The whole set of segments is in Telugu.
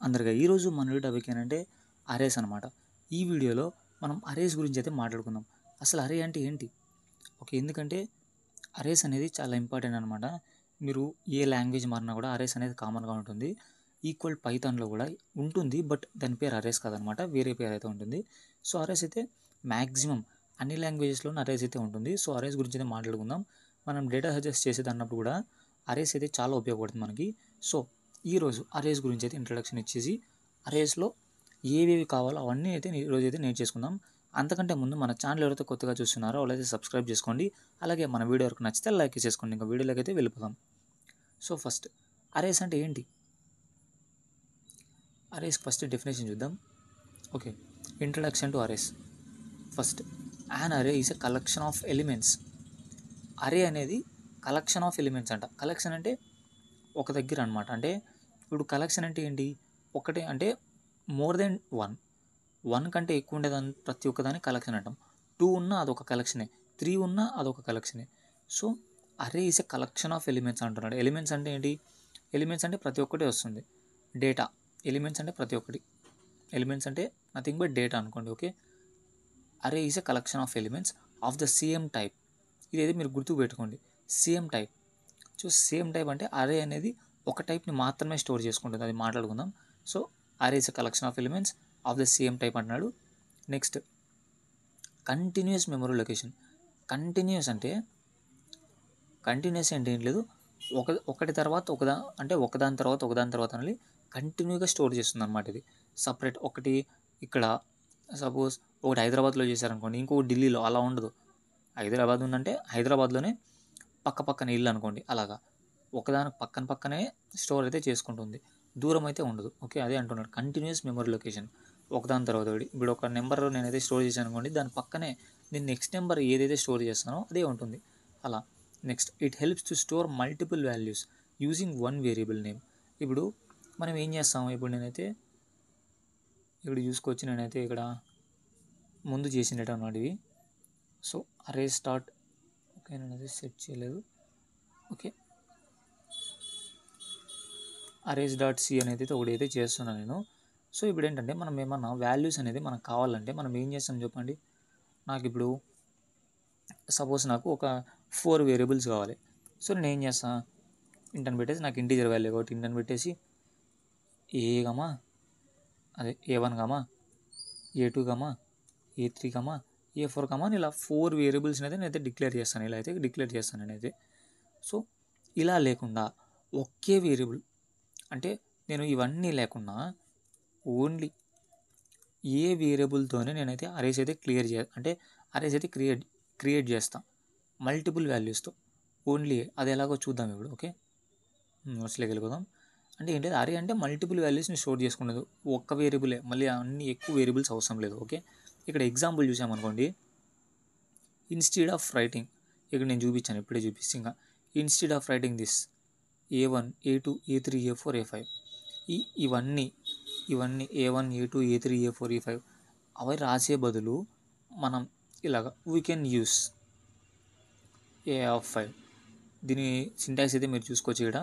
అందరిగా ఈరోజు మన వీడియో టాపిక్ ఏంటంటే అరేస్ అనమాట. ఈ వీడియోలో మనం అరేస్ గురించి అయితే మాట్లాడుకుందాం. అసలు అరే అంటే ఏంటి? ఓకే, ఎందుకంటే అరేస్ అనేది చాలా ఇంపార్టెంట్ అనమాట. మీరు ఏ లాంగ్వేజ్ మారినా కూడా అరేస్ అనేది కామన్గా ఉంటుంది. ఈక్వల్ పైథాన్లో కూడా ఉంటుంది, బట్ దాని పేరు అరేస్ కాదనమాట, వేరే పేరు అయితే ఉంటుంది. సో అరేస్ అయితే మ్యాక్సిమం అన్ని లాంగ్వేజెస్లోనూ అరేస్ అయితే ఉంటుంది. సో అరేస్ గురించి అయితే మాట్లాడుకుందాం. మనం డేటా సజెస్ట్ చేసేది అన్నప్పుడు కూడా అరేస్ అయితే చాలా ఉపయోగపడుతుంది మనకి. సో ఈరోజు అరేస్ గురించి అయితే ఇంట్రడక్షన్ ఇచ్చేసి అరేస్లో ఏవేవి కావాలో అవన్నీ అయితే ఈరోజు అయితే నేర్చేసుకుందాం. అంతకంటే ముందు మన ఛానల్ ఎవరైతే కొత్తగా చూస్తున్నారో వాళ్ళైతే సబ్స్క్రైబ్ చేసుకోండి. అలాగే మన వీడియో వరకు నచ్చితే లైక్ చేసుకోండి. ఇంకా వీడియోలోకి అయితే వెళ్ళిపోదాం. సో ఫస్ట్ అరేస్ అంటే ఏంటి? అరేస్ ఫస్ట్ డెఫినేషన్ చూద్దాం. Okay, introduction to arrays. First, an array is a collection of elements. Array అనేది కలెక్షన్ ఆఫ్ ఎలిమెంట్స్ అంట. కలెక్షన్ అంటే ఒక దగ్గర అనమాట. అంటే ఇప్పుడు కలెక్షన్ అంటే ఏంటి? ఒకటే అంటే మోర్ దెన్ వన్ కంటే ఎక్కువ ఉండేదాన్ని ప్రతి ఒక్కదాన్ని కలెక్షన్ అంటాం. 2 ఉన్నా అదొక కలెక్షనే, 3 ఉన్నా అదొక కలెక్షనే. సో అరే is a collection of elements అంటున్నాడు. ఎలిమెంట్స్ అంటే ఏంటి? ఎలిమెంట్స్ అంటే ప్రతి ఒక్కటి వస్తుంది. డేటా ఎలిమెంట్స్ అంటే ప్రతి ఒక్కటి. ఎలిమెంట్స్ అంటే నథింగ్ బట్ డేటా అనుకోండి. ఓకే, అరే is a collection of elements of the same type. ఇదైతే మీరు గుర్తుపెట్టుకోండి, same type. So same type అంటే అరే అనేది ఒక టైప్ని మాత్రమే స్టోర్ చేసుకుంటుంది. అది మాట్లాడుకుందాం. So array is a collection of elements of the same type అంటున్నాడు. Next, continuous memory location. Continuous అంటే ఏం లేదు, ఒకటి తర్వాత ఒకదాని తర్వాత అనేది కంటిన్యూగా స్టోర్ చేస్తుంది అనమాట. ఇది సపరేట్ ఒకటి ఇక్కడ సపోజ్ ఒకటి హైదరాబాద్లో చేశారనుకోండి, ఇంకొకటి ఢిల్లీలో, అలా ఉండదు. హైదరాబాద్ ఉందంటే హైదరాబాద్లోనే పక్కన ఇల్లు అనుకోండి, అలాగా ఒకదాని పక్కనే స్టోర్ అయితే చేసుకుంటుంది, దూరం అయితే ఉండదు. ఓకే, అదే అంటున్నాడు కంటిన్యూస్ మెమరీ లొకేషన్. ఒకదాని తర్వాత ఒకటి. ఇప్పుడు ఒక నెంబర్ నేనైతే స్టోర్ చేశాను అనుకోండి, దాని పక్కనే నేను నెక్స్ట్ నెంబర్ ఏదైతే స్టోర్ చేస్తానో అదే ఉంటుంది అలా. Next, it helps to store multiple values using one variable name. ఇప్పుడు మనం ఏం చేస్తాము, ఇప్పుడు నేనైతే ఇక్కడ చూసుకోవచ్చు, నేనైతే ఇక్కడ ముందు చేసినట్టు అన్నమాట ఇవి. సో అరే స్టార్ట్. ఓకే, నేను అది సెట్ చేయలేదు. ఓకే, అరేస్ డాట్ సి అనేది అయితే ఒకటి అయితే చేస్తున్నాను నేను. సో ఇప్పుడు ఏంటంటే మనం ఏమన్నా వాల్యూస్ అనేది మనకు కావాలంటే మనం ఏం చేస్తాం చెప్పండి. నాకు ఇప్పుడు సపోజ్ నాకు ఒక 4 వేరియబుల్స్ కావాలి. సో నేను ఏం చేస్తాను, ఇంటని పెట్టేసి, నాకు ఇంటీజర్ వాల్యూ కాబట్టి ఇంటని పెట్టేసి ఏ1 ఏ2 ఏ3 ఏ4 అని ఇలా 4 వేరియబుల్స్ని అయితే నేనైతే డిక్లేర్ చేస్తాను. ఇలా అయితే డిక్లేర్ చేస్తాను నేనైతే. సో ఇలా లేకుండా ఒకే వేరియబుల్, అంటే నేను ఇవన్నీ లేకుండా ఓన్లీ ఏ వేరియబుల్తోనే నేనైతే అరేస్ అయితే అరేస్ అయితే క్రియేట్ చేస్తాను మల్టిపుల్ వాల్యూస్తో. ఓన్లీ అది ఎలాగో చూద్దాం ఇప్పుడు. ఓకే, నోట్స్లోకి వెళ్ళిపోదాం. అంటే ఏంటి, అరే అంటే మల్టిపుల్ వాల్యూస్ని స్టోర్ చేసుకునేది ఒక్క వేరియబులే, మళ్ళీ అన్ని ఎక్కువ వేరియబుల్స్ అవసరం లేదు. ఓకే, ఇక్కడ ఎగ్జాంపుల్ చూసామనుకోండి, ఇన్స్టెడ్ ఆఫ్ రైటింగ్, ఇక్కడ నేను చూపించాను, ఇప్పుడే ఇంకా instead of writing this A1 A2 A3 A4 A5, ఇవన్నీ A1 A2 A3 A4 A5 అవి రాసే బదులు మనం ఇలాగ వీ కెన్ యూస్ A5. దీని సింటాక్స్ అయితే మీరు చూసుకోవచ్చు. ఇక్కడ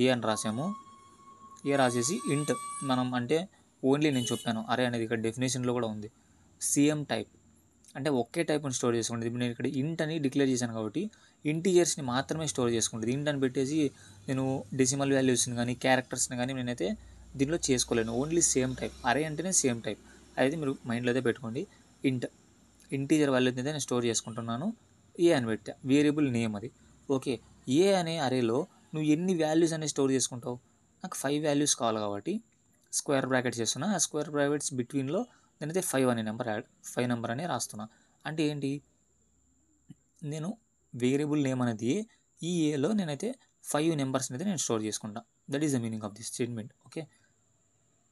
ఏ అని రాసాము, ఏ రాసేసి ఇంట్ మనం అంటే ఓన్లీ నేను చెప్పాను అరే అనేది ఇక్కడ డెఫినేషన్లో కూడా ఉంది. సేమ్ టైప్ అంటే ఒకే టైప్ని స్టోర్ చేసుకుంటుంది. ఇప్పుడు నేను ఇక్కడ ఇంట్ అని డిక్లేర్ చేశాను కాబట్టి ఇంటీజర్స్ని మాత్రమే స్టోర్ చేసుకుంటుంది. ఇంట్ అని పెట్టేసి నేను డెసిమల్ వాల్యూస్ని కానీ క్యారెక్టర్స్ని కానీ నేనైతే దీనిలో చేసుకోలేను. ఓన్లీ సేమ్ టైప్, అరే అంటేనే సేమ్ టైప్. అయితే మీరు మైండ్లో అయితే పెట్టుకోండి. ఇంటీజర్ వాల్యూని అయితే నేను స్టోర్ చేసుకుంటున్నాను, ఏ అని పెట్టా, వేరియబుల్ నేమ్ అది. ఓకే, ఏ అనే అరేలో నువ్వు ఎన్ని వాల్యూస్ అనేది స్టోర్ చేసుకుంటావు? నాకు 5 వాల్యూస్ కావాలి కాబట్టి స్క్వేర్ బ్రాకెట్స్ చేస్తున్నా. ఆ స్క్వేర్ బ్రాకెట్స్ బిట్వీన్లో నేనైతే 5 అనే నెంబర్ అనే రాస్తున్నా. అంటే ఏంటి, నేను వేరియబుల్ నేమ్ అనేది ఈ ఏలో నేనైతే 5 నెంబర్స్ని అయితే నేను స్టోర్ చేసుకుంటా. That is the meaning of this statement. Okay,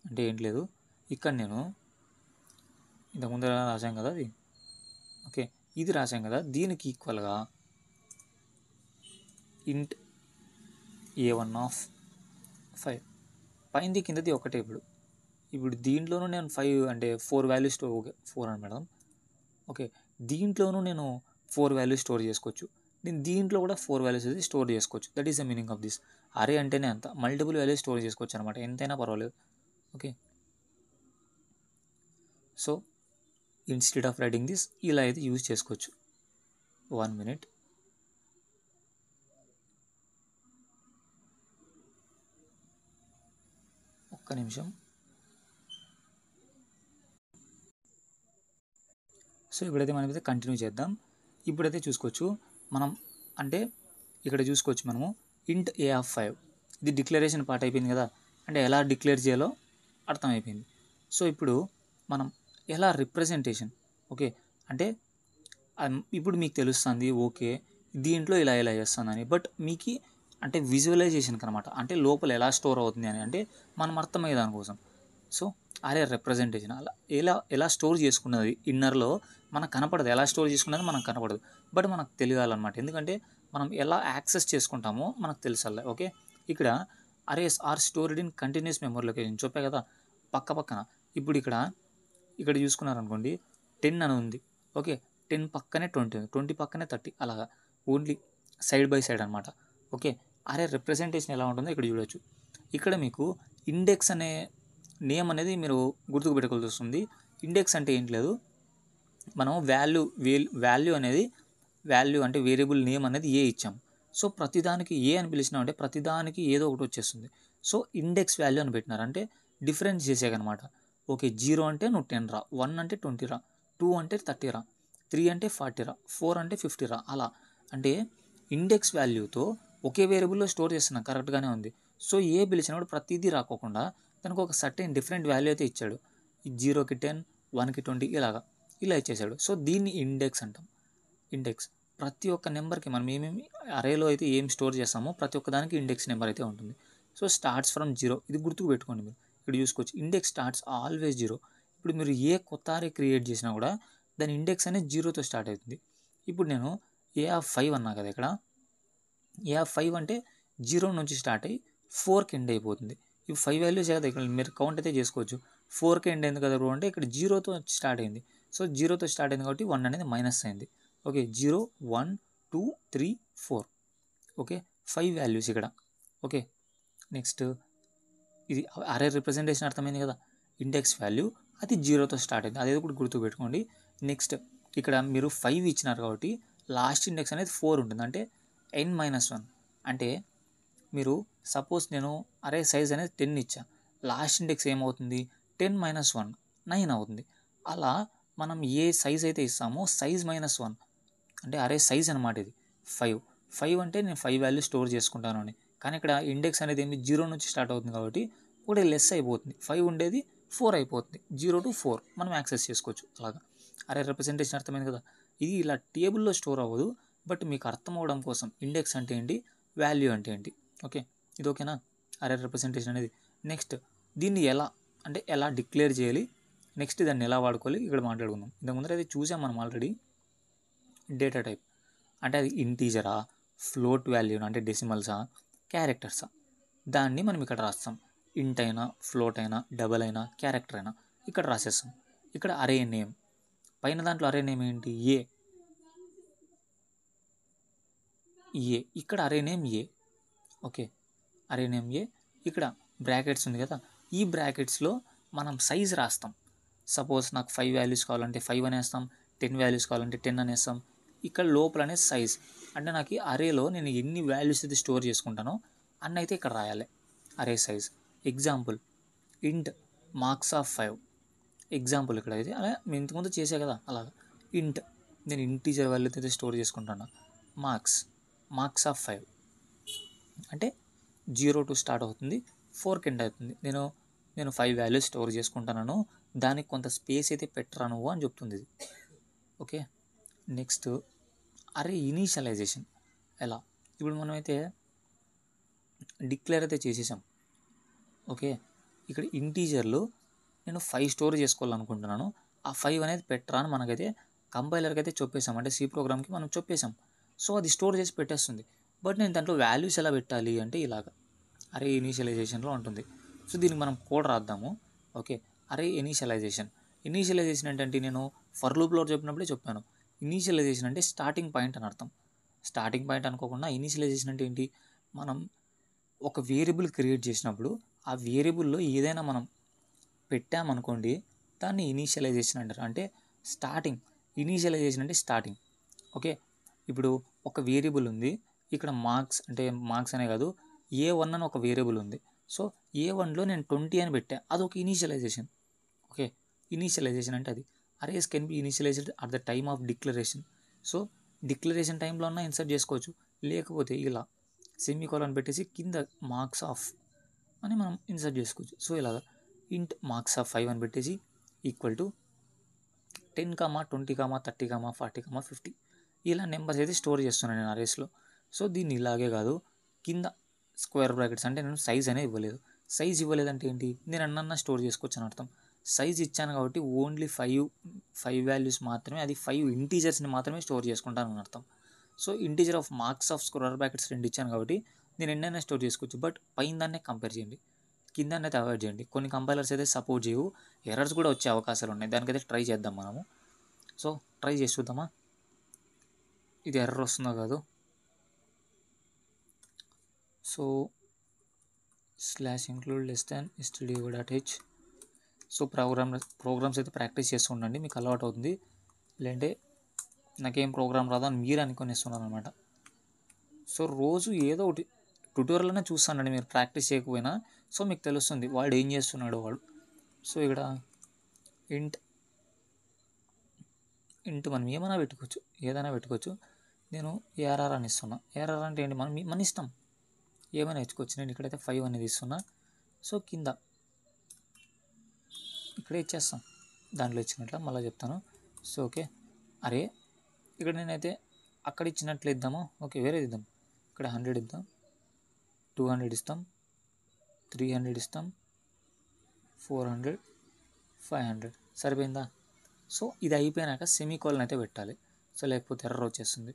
అంటే ఏంటి లేదు, ఇక్కడ నేను ఇంతకుముందు రాశాం కదా అది. ఓకే, ఇది రాశాం కదా, దీనికి ఈక్వల్గా ఇంట్ A1 ఆఫ్ 5, పైనది కిందది ఒకటే. ఇప్పుడు దీంట్లోనూ నేను 5 అంటే 4 వాల్యూస్ 4 అని పెడదాం. ఓకే, దీంట్లోనూ నేను 4 వాల్యూస్ స్టోర్ చేసుకోవచ్చు, నేను దీంట్లో కూడా 4 వాల్యూస్ అయితే స్టోర్ చేసుకోవచ్చు. That is the meaning of this. అరే అంటేనే అంత మల్టిపుల్ వాల్యూస్ స్టోర్ చేసుకోవచ్చు అనమాట, ఎంతైనా పర్వాలేదు. Okay. So instead of writing this ఇలా అయితే యూజ్ చేసుకోవచ్చు. 1 minute. ఒక్క నిమిషం. సో ఇప్పుడైతే మనమైతే కంటిన్యూ చేద్దాం. ఇప్పుడైతే చూసుకోవచ్చు మనం, అంటే ఇక్కడ చూసుకోవచ్చు మనము int a of 5. ఇది డిక్లరేషన్ పార్ట్ అయిపోయింది కదా, అంటే ఎలా డిక్లేర్ చేయాలో అర్థమైపోయింది. సో ఇప్పుడు మనం ఎలా రిప్రజెంటేషన్, ఓకే, అంటే ఇప్పుడు మీకు తెలుస్తుంది ఓకే దీంట్లో ఇలా ఇలా చేస్తుందని, బట్ మీకు అంటే విజువలైజేషన్కి అనమాట, అంటే లోపల ఎలా స్టోర్ అవుతుంది అని, అంటే మనం అర్థమయ్యే దానికోసం. సో అరే రిప్రజెంటేషన్ అలా ఎలా స్టోర్ చేసుకున్నది ఇన్నర్లో మనకు కనపడదు, ఎలా స్టోర్ చేసుకున్నది మనకు కనపడదు, బట్ మనకు తెలియాలన్నమాట. ఎందుకంటే మనం ఎలా యాక్సెస్ చేసుకుంటామో మనకు తెలుసల్లా. ఓకే, ఇక్కడ arrays are stored in continuous memory location చెప్పే కదా పక్కన. ఇప్పుడు ఇక్కడ చూసుకున్నారనుకోండి 10 అని ఉంది. ఓకే, 10 పక్కనే 20 ఉంది, 20 పక్కనే 30, అలాగా ఓన్లీ సైడ్ బై సైడ్ అనమాట. ఓకే, అరే రిప్రజెంటేషన్ ఎలా ఉంటుందో ఇక్కడ చూడొచ్చు. ఇక్కడ మీకు ఇండెక్స్ అనే నేమ్ అనేది మీరు గుర్తుకు పెట్టుకోవాల్సి వస్తుంది. ఇండెక్స్ అంటే ఏంటి లేదు, మనం వాల్యూ అంటే వేరియబుల్ నేమ్ అనేది ఏ ఇచ్చాం. సో ప్రతిదానికి ఏ అని పిలిచినాం అంటే ప్రతిదానికి ఏదో ఒకటి వచ్చేస్తుంది. సో ఇండెక్స్ వాల్యూ అని పెట్టినారు అంటే డిఫరెన్స్ చేసేకనమాట. ఓకే, 0 అంటే నువ్వు 10 రా, 1 అంటే 20 రా, 2 అంటే 30 రా, 3 అంటే 40 రా, 4 అంటే 50 రా, అలా. అంటే ఇండెక్స్ వాల్యూతో ఒకే వేరియబుల్లో స్టోర్ చేస్తున్నాం, కరెక్ట్గానే ఉంది. సో ఏ పిలిచినప్పుడు ప్రతిదీ రాకోకుండా దానికి ఒక సర్టెన్ డిఫరెంట్ వాల్యూ అయితే ఇచ్చాడు. 0కి 10, 1కి 20 ఇలా ఇచ్చేసాడు. సో దీన్ని ఇండెక్స్ అంటాం. ఇండెక్స్ ప్రతి ఒక్క నెంబర్కి మనం ఏమేమి అరేలో అయితే ఏం స్టోర్ చేస్తామో ప్రతి ఒక్క దానికి ఇండెక్స్ నెంబర్ అయితే ఉంటుంది. సో స్టార్ట్స్ ఫ్రమ్ 0, ఇది గుర్తుకు పెట్టుకోండి. మీరు ఇక్కడ చూసుకోవచ్చు ఇండెక్స్ స్టార్ట్స్ ఆల్వేస్ 0. ఇప్పుడు మీరు ఏ కొత్త అరే క్రియేట్ చేసినా కూడా దాని ఇండెక్స్ అనేది 0తో స్టార్ట్ అవుతుంది. ఇప్పుడు నేను A5 అన్నా కదా, ఇక్కడ A5 అంటే 0 నుంచి స్టార్ట్ అయ్యి 4కి ఎండ్ అయిపోతుంది. ఇవి 5 వాల్యూస్ కదా, ఇక్కడ మీరు కౌంట్ అయితే చేసుకోవచ్చు. 4కి ఎండ్ అయింది కదా బ్రో అంటే ఇక్కడ 0తో స్టార్ట్ అయింది. సో 0తో స్టార్ట్ అయింది కాబట్టి 1 అనేది మైనస్ అయింది. ఓకే, 0, 1, 2, 3, 4. ఓకే, 5 వాల్యూస్ ఇక్కడ. ఓకే, నెక్స్ట్ ఇది అరే రిప్రజెంటేషన్ అర్థమైంది కదా. ఇండెక్స్ వాల్యూ అది 0తో స్టార్ట్ అయింది, అదేదో కూడా గుర్తుపెట్టుకోండి. నెక్స్ట్ ఇక్కడ మీరు 5 ఇచ్చినారు కాబట్టి లాస్ట్ ఇండెక్స్ అనేది 4 ఉంటుంది, అంటే n-1. అంటే మీరు సపోజ్ నేను అరే సైజ్ అనేది 10 ఇచ్చా, లాస్ట్ ఇండెక్స్ ఏమవుతుంది 10-1 9 అవుతుంది. అలా మనం ఏ సైజ్ అయితే ఇస్తామో సైజ్ -1 అంటే అరే సైజ్ అనమాట. ఇది 5 అంటే నేను 5 వాల్యూ స్టోర్ చేసుకుంటాను అని, కానీ ఇక్కడ ఇండెక్స్ అనేది ఏమి 0 నుంచి స్టార్ట్ అవుతుంది కాబట్టి ఒకటి లెస్ అయిపోతుంది. 5 ఉండేది 4 అయిపోతుంది, 0 to 4 మనం యాక్సెస్ చేసుకోవచ్చు. అలాగా అరే రిప్రజెంటేషన్ అర్థమైంది కదా. ఇది ఇలా టేబుల్లో స్టోర్ అవ్వదు, బట్ మీకు అర్థం అవ్వడం కోసం ఇండెక్స్ అంటే ఏంటి, వాల్యూ అంటే ఏంటి. ఓకే, ఇది ఓకేనా అరే రిప్రజెంటేషన్ అనేది. నెక్స్ట్ దీన్ని ఎలా డిక్లేర్ చేయాలి, నెక్స్ట్ దాన్ని ఎలా వాడుకోవాలి ఇక్కడ మాట్లాడుకుందాం. ఇంతకు ముందర అయితే చూసాం మనం ఆల్రెడీ. డేటా టైప్ అంటే అది ఇంటీజరా, ఫ్లోట్ వాల్యూ అంటే డెసిమల్సా, క్యారెక్టర్సా, దాన్ని మనం ఇక్కడ రాస్తాం. ఇంట్ అయినా, ఫ్లోట్ అయినా, డబల్ అయినా, క్యారెక్టర్ అయినా ఇక్కడ రాసేస్తాం. ఇక్కడ అరే నేమ్, పైన దాంట్లో అరే నేమ్ ఏంటి ఏ, ఇక్కడ అరే నేమ్ ఏ. ఓకే, అరే నేమ్ ఏ. ఇక్కడ బ్రాకెట్స్ ఉంది కదా, ఈ బ్రాకెట్స్లో మనం సైజ్ రాస్తాం. సపోజ్ నాకు 5 వాల్యూస్ కావాలంటే 5 అనేస్తాం, 10 వాల్యూస్ కావాలంటే 10 అనేస్తాం. ఇక్కడ లోపలనే సైజ్, అంటే నాకు అరేలో నేను ఎన్ని వాల్యూస్ అయితే స్టోర్ చేసుకుంటానో అన్న అయితే ఇక్కడ రాయాలి. అరే సైజ్ ఎగ్జాంపుల్ ఇంట్ మార్క్స్ ఆఫ్ 5 ఎగ్జాంపుల్ ఇక్కడ అయితే అలా మేము ఇంతకుముందు చేసే కదా, అలాగా ఇంట్ నేను ఇంటీజర్ వాల్యూ అయితే స్టోర్ చేసుకుంటాను. మార్క్స్ ఆఫ్ 5 అంటే 0 to స్టార్ట్ అవుతుంది, 4కి ఎండ్ అవుతుంది. నేను 5 వాల్యూస్ స్టోర్ చేసుకుంటాను, దానికి కొంత స్పేస్ అయితే పెట్టరా నువ్వు అని చెప్తుంది ఇది. ఓకే, నెక్స్ట్ అరే ఇనీషియలైజేషన్ ఎలా. ఇప్పుడు మనమైతే డిక్లేర్ అయితే చేసేసాం. ఓకే, ఇక్కడ ఇంటీజర్లో నేను 5 స్టోర్ చేసుకోవాలనుకుంటున్నాను, ఆ 5 అనేది పెట్టరా అని మనకైతే కంపైలర్కి అయితే చెప్పేసాం, అంటే సి ప్రోగ్రామ్కి మనం చెప్పేసాం. సో అది స్టోర్ చేసి పెట్టేస్తుంది. బట్ నేను దాంట్లో వాల్యూస్ ఎలా పెట్టాలి అంటే ఇలాగ అరే ఇనీషియలైజేషన్లో ఉంటుంది. సో దీనికి మనం కోడ్ రాద్దాము. ఓకే, అరే ఇనీషియలైజేషన్ ఏంటంటే నేను ఫర్ లూప్లో చెప్పినప్పుడే చెప్పాను. ఇనీషియలైజేషన్ అంటే స్టార్టింగ్ పాయింట్ అని అర్థం. స్టార్టింగ్ పాయింట్ అనుకోకుండా ఇనీషియలైజేషన్ అంటే ఏంటి, మనం ఒక వేరియబుల్ క్రియేట్ చేసినప్పుడు ఆ వేరియబుల్లో ఏదైనా మనం పెట్టామనుకోండి, దాన్ని ఇనీషియలైజేషన్ అంటారు. అంటే స్టార్టింగ్. ఇనీషియలైజేషన్ అంటే స్టార్టింగ్. ఓకే, ఇప్పుడు ఒక వేరియబుల్ ఉంది, ఇక్కడ మార్క్స్ అంటే మార్క్స్ అనే కాదు, A1 అని ఒక వేరియబుల్ ఉంది. సో A1లో నేను 20 అని పెట్టా, అదొక ఇనీషియలైజేషన్. ఓకే, ఇనీషియలైజేషన్ అంటే అది. Arrays can be initialized at the time of declaration. So declaration టైంలో అన్నా ఇన్సర్ట్ చేసుకోవచ్చు, లేకపోతే ఇలా సెమీకోలన్ పెట్టేసి కింద మార్క్స్ ఆఫ్ అని మనం ఇన్సర్ట్ చేసుకోవచ్చు. సో ఇలాగా ఇంట్ మార్క్స్ ఆఫ్ 5 అని పెట్టేసి ఈక్వల్ టు 10, 20, 30, 40, 50 ఇలా నెంబర్స్ అయితే స్టోర్ చేస్తున్నాను నేను అరేస్లో. సో దీన్ని ఇలాగే కాదు, కింద స్క్వేర్ బ్రాకెట్స్ అంటే నేను సైజ్ అనేది ఇవ్వలేదు. సైజ్ ఇవ్వలేదంటే ఏంటి, నేను అన్న స్టోర్ చేసుకోవచ్చు అని అర్థం. సైజ్ ఇచ్చాను కాబట్టి ఓన్లీ 5 వాల్యూస్ మాత్రమే, అది 5 ఇంటీజర్స్ని మాత్రమే స్టోర్ చేసుకుంటాను అని అర్థం. So integer of marks of square brackets 2 ఇచ్చాను కాబట్టి నేను ఎన్నైనా స్టోర్ చేసుకోవచ్చు. బట్ పైన దాన్నే కంపేర్ చేయండి, కింద అయితే అవాయిడ్ చేయండి. కొన్ని కంపైలర్స్ అయితే సపోర్ట్ చేయవు, ఎర్రర్స్ కూడా వచ్చే అవకాశాలు ఉన్నాయి. దానికైతే ట్రై చేద్దాం మనము. సో ట్రై చేసి చూద్దామా, ఇది ఎర్రర్ వస్తుందో కాదు. So /include stdio.h. So programs అయితే ప్రాక్టీస్ చేస్తూ ఉండండి, మీకు అలవాటు అవుతుంది. లేదంటే నాకేం ప్రోగ్రామ్ రాదా అని మీరు అనుకునేస్తున్నారు అనమాట. సో రోజు ఏదో ఒకటి ట్యూటోరియల్ అనే చూస్తానండి, మీరు ప్రాక్టీస్ చేయకపోయినా. సో మీకు తెలుస్తుంది వాడు ఏం చేస్తున్నాడు వాడు. సో ఇక్కడ ఇంట్ మనం ఏమైనా పెట్టుకోవచ్చు, ఏదైనా పెట్టుకోవచ్చు. నేను ఏఆర్ఆర్ అని ఇస్తున్నా. ఏఆర్ఆర్ అంటే ఏంటి, మన ఇష్టం, ఏమైనా ఇచ్చుకోవచ్చు. నేను ఇక్కడైతే 5 అనేది ఇస్తున్నా. సో కింద ఇక్కడే ఇచ్చేస్తాం, దాంట్లో ఇచ్చినట్ల మళ్ళీ చెప్తాను. సో ఓకే, అరే ఇక్కడ నేనైతే అక్కడ ఇచ్చినట్లు ఇద్దాము. ఓకే, వేరేది ఇద్దాం. ఇక్కడ 100 ఇద్దాం, 200 ఇస్తాం, 300 ఇస్తాం, 400, 500 సరిపోయిందా. సో ఇది అయిపోయినాక సెమీకోలన్ అయితే పెట్టాలి. సో లేకపోతే ఎర్రర్ వచ్చేస్తుంది.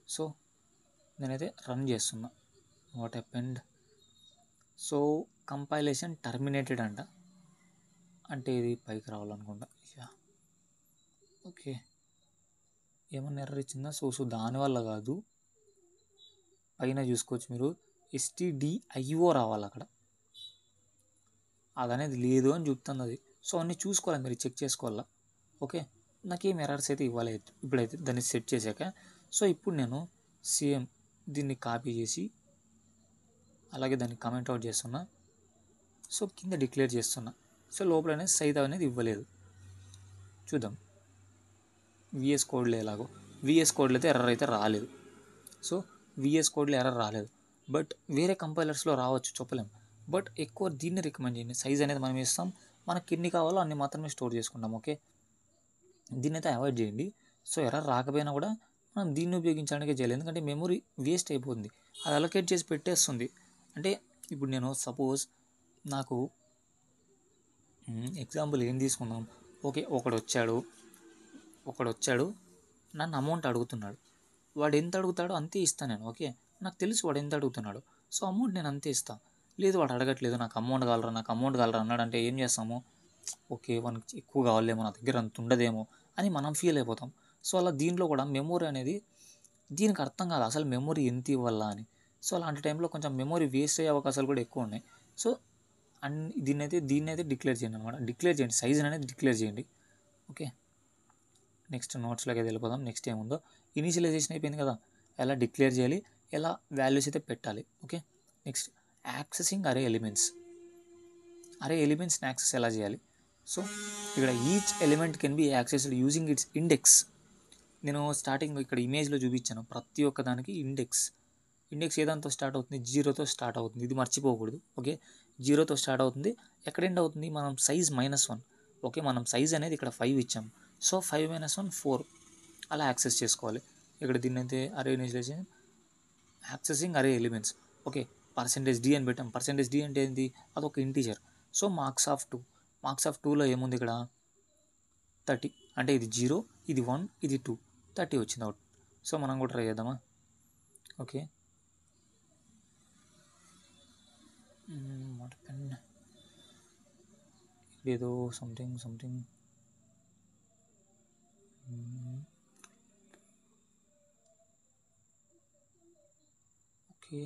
సో నేనైతే రన్ చేస్తున్నా. What happened. So compilation terminated అంట, అంటే ఇది పైకి రావాలనుకుంటా. యా ఓకే, ఏమన్నా ఎర్రర్ ఇచ్చిందా. సో దానివల్ల కాదు, పైన చూసుకోవచ్చు మీరు, stdio రావాలి అక్కడ, అదనేది లేదు అని చెప్తుంది అది. సో అన్నీ చూసుకోవాలి, మీరు చెక్ చేసుకోవాలా. ఓకే, నాకేం ఎర్రర్స్ అయితే ఇవ్వలేదు ఇప్పుడైతే దాన్ని సెట్ చేశాక. సో ఇప్పుడు నేను సేమ్ దీన్ని కాపీ చేసి అలాగే దాన్ని కమెంట్ అవుట్ చేస్తున్నా. సో కింద డిక్లేర్ చేస్తున్నా. సో లోపల అనేది సైజ్ అనేది ఇవ్వలేదు. చూద్దాం విఎస్ కోడ్లో ఎలాగో. విఎస్ కోడ్లో అయితే ఎర్రర్ అయితే రాలేదు. సో విఎస్ కోడ్లో ఎర్రర్ రాలేదు, బట్ వేరే కంపైలర్స్లో రావచ్చు, చెప్పలేము. బట్ ఎక్కువ దీన్ని రికమెండ్ చేయండి. సైజ్ అనేది మనం ఇస్తాం, మనకి ఎన్ని కావాలో అన్ని మాత్రమే స్టోర్ చేసుకుంటాం. ఓకే, దీన్ని అయితే అవాయిడ్ చేయండి. సో ఎర్రర్ రాకపోయినా కూడా మనం దీన్ని ఉపయోగించడానికే చేయాలి, ఎందుకంటే మెమరీ వేస్ట్ అయిపోతుంది, అది అలొకేట్ చేసి పెట్టేస్తుంది. అంటే ఇప్పుడు నేను సపోజ్ నాకు ఎగ్జాంపుల్ ఏం తీసుకుందాం. ఓకే, ఒకడు వచ్చాడు నన్ను అమౌంట్ అడుగుతున్నాడు. వాడు ఎంత అడుగుతాడో అంతే ఇస్తాను నేను. ఓకే, నాకు తెలుసు వాడు ఎంత అడుగుతున్నాడు. సో అమౌంట్ నేను అంతే ఇస్తాను. లేదు వాడు అడగట్లేదు, నాకు అమౌంట్ కావాలరా అన్నాడంటే ఏం చేస్తాము, ఓకే వానికి ఎక్కువ కావాలేమో, నా దగ్గర అంత ఉండదేమో అని మనం ఫీల్ అయిపోతాం. సో అలా దీంట్లో కూడా మెమొరీ అనేది దీనికి అర్థం కాదు అసలు మెమొరీ ఎంత ఇవ్వాలా అని. సో అలాంటి టైంలో కొంచెం మెమొరీ వేస్ట్ అయ్యే అవకాశాలు కూడా ఎక్కువ ఉన్నాయి. సో దీన్ని అయితే డిక్లేర్ చేయండి అనమాట. డిక్లేర్ చేయండి, సైజ్ అనేది డిక్లేర్ చేయండి. ఓకే, నెక్స్ట్ నోట్స్లోకి వెళ్ళిపోదాం. నెక్స్ట్ ఏముందో, ఇనీషియలైజేషన్ అయిపోయింది కదా, ఎలా డిక్లేర్ చేయాలి, ఎలా వాల్యూస్ అయితే పెట్టాలి. ఓకే, నెక్స్ట్ యాక్సెసింగ్ అరే ఎలిమెంట్స్ని యాక్సెస్ ఎలా చేయాలి. సో ఇక్కడ each element can be accessed using it's index. నేను స్టార్టింగ్ ఇక్కడ ఇమేజ్లో చూపించాను, ప్రతి ఒక్క దానికి ఇండెక్స్ ఏదాంతో స్టార్ట్ అవుతుంది, 0తో స్టార్ట్ అవుతుంది, ఇది మర్చిపోకూడదు. ఓకే, 0తో స్టార్ట్ అవుతుంది, ఎక్కడ ఎండ్ అవుతుంది, మనం సైజ్ -1. ఓకే, మనం సైజ్ అనేది ఇక్కడ 5 ఇచ్చాం. సో 5 - 1 4 అలా యాక్సెస్ చేసుకోవాలి. ఇక్కడ దీన్ని అయితే అరే ఇనిషియలైజేషన్ యాక్సెసింగ్ అరే ఎలిమెంట్స్. ఓకే, %d అని పెట్టాం. %d అంటే ఏంటి, అదొక ఇంటీజర్. సో మార్క్స్ ఆఫ్ 2లో ఏముంది, ఇక్కడ 30, అంటే ఇది 0, ఇది 1, ఇది 2, 30 వచ్చింది అవుట్. సో మనం కూడా ట్రై చేద్దామా. ఓకే, ఏదో సంథింగ్ ఓకే,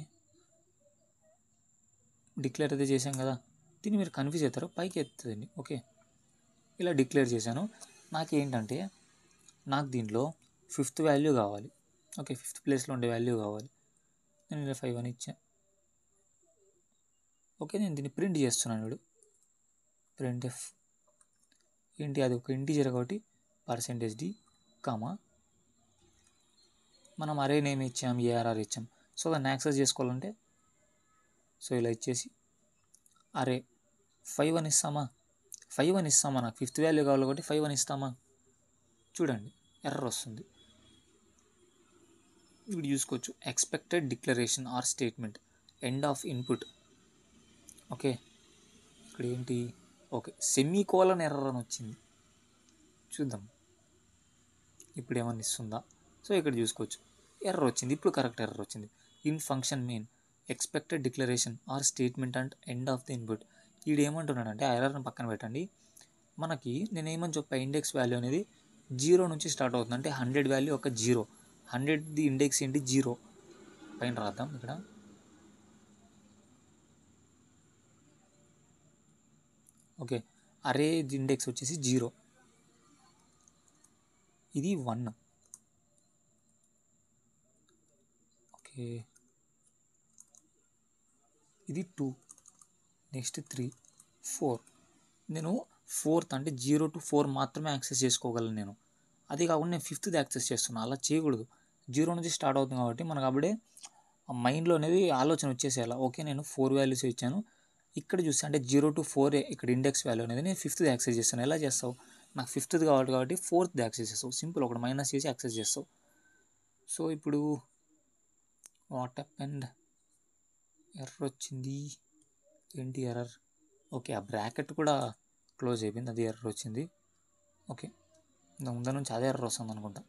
డిక్లేర్ అయితే చేసాం కదా. దీన్ని మీరు కన్ఫ్యూజ్ అవుతారు, పైకి ఎత్తుందండి. ఓకే, ఇలా డిక్లేర్ చేశాను. నాకేంటంటే నాకు దీంట్లో 5th వాల్యూ కావాలి. ఓకే, 5th ప్లేస్లో ఉండే వాల్యూ కావాలి. నేను ఇలా 5 అని ఇచ్చాను. ఓకే, నేను దీన్ని ప్రింట్ చేస్తున్నాను. ఇప్పుడు ప్రింట్ ఎఫ్ ఏంటి, అది ఒక ఇంటీజర్ కాబట్టి %d, కామా మనం అరే నేమ్ ఇచ్చాం, ఏఆర్ఆర్ ఇచ్చాం. సో దాన్ని యాక్సెస్ చేసుకోవాలంటే సో ఇలా ఇచ్చేసి అరే 5 అని ఇస్తామా, 5 అని ఇస్తామా, నాకు 5th వాల్యూ కావాలి కాబట్టి 5 అని ఇస్తామా. చూడండి ఎర్రర్ వస్తుంది. ఇప్పుడు చూసుకోవచ్చు, expected declaration or statement end of input. Okay, ఇక్కడ ఏంటి, ఓకే సెమీకోలన్ ఎర్రర్ అని వచ్చింది. చూద్దాం ఇప్పుడు ఏమన్నా ఇస్తుందా. సో ఇక్కడ చూసుకోవచ్చు ఎర్రర్ వచ్చింది. ఇప్పుడు కరెక్ట్ ఎర్రర్ వచ్చింది. In function main expected declaration or statement and end of the input. వీడు ఏమంటున్నాడంటే ఆ ఎర్రర్ని పక్కన పెట్టండి. మనకి నేను ఏమని చెప్పా, ఇండెక్స్ వాల్యూ అనేది 0 నుంచి స్టార్ట్ అవుతుంది. అంటే 100 వాల్యూ ఒక 0, 100ది ఇండెక్స్ ఏంటి 0. పైన రాద్దాం ఇక్కడ. ఓకే, అరే ఇండెక్స్ వచ్చేసి 0, ఇది 1. ఓకే, ఇది 2, నెక్స్ట్ 3, 4. నేను 4th అంటే 0 to 4 మాత్రమే యాక్సెస్ చేసుకోగలను నేను. అది కాకుండా నేను 5th యాక్సెస్ చేస్తున్నాను. అలా చేయకూడదు. 0 నుంచి స్టార్ట్ అవుతుంది కాబట్టి మనకు అప్పుడే మైండ్లో అనేది ఆలోచన వచ్చేసేయాలి. ఓకే, నేను 4 వాల్యూస్ ఇచ్చాను. ఇక్కడ చూస్తే అంటే 0 to 4 ఇక్కడ ఇండెక్స్ వాల్యూ అనేది నేను 5th యాక్సెస్ చేస్తాను. ఎలా చేస్తావు, నాకు 5th కావాలి కాబట్టి 4th యాక్సెస్ చేస్తావు. సింపుల్, ఒకటి మైనస్ చేసి యాక్సెస్ చేస్తావు. సో ఇప్పుడు వాట్ హ్యాపెండ్, ఎర్రర్ వచ్చింది. ఏంటి ఎర్రర్, ఓకే ఆ బ్రాకెట్ కూడా క్లోజ్ అయిపోయింది, అది ఎర్రర్ వచ్చింది. ఓకే, ముందు నుంచి అదే ఎర్రర్ వస్తుంది అనుకుంటా.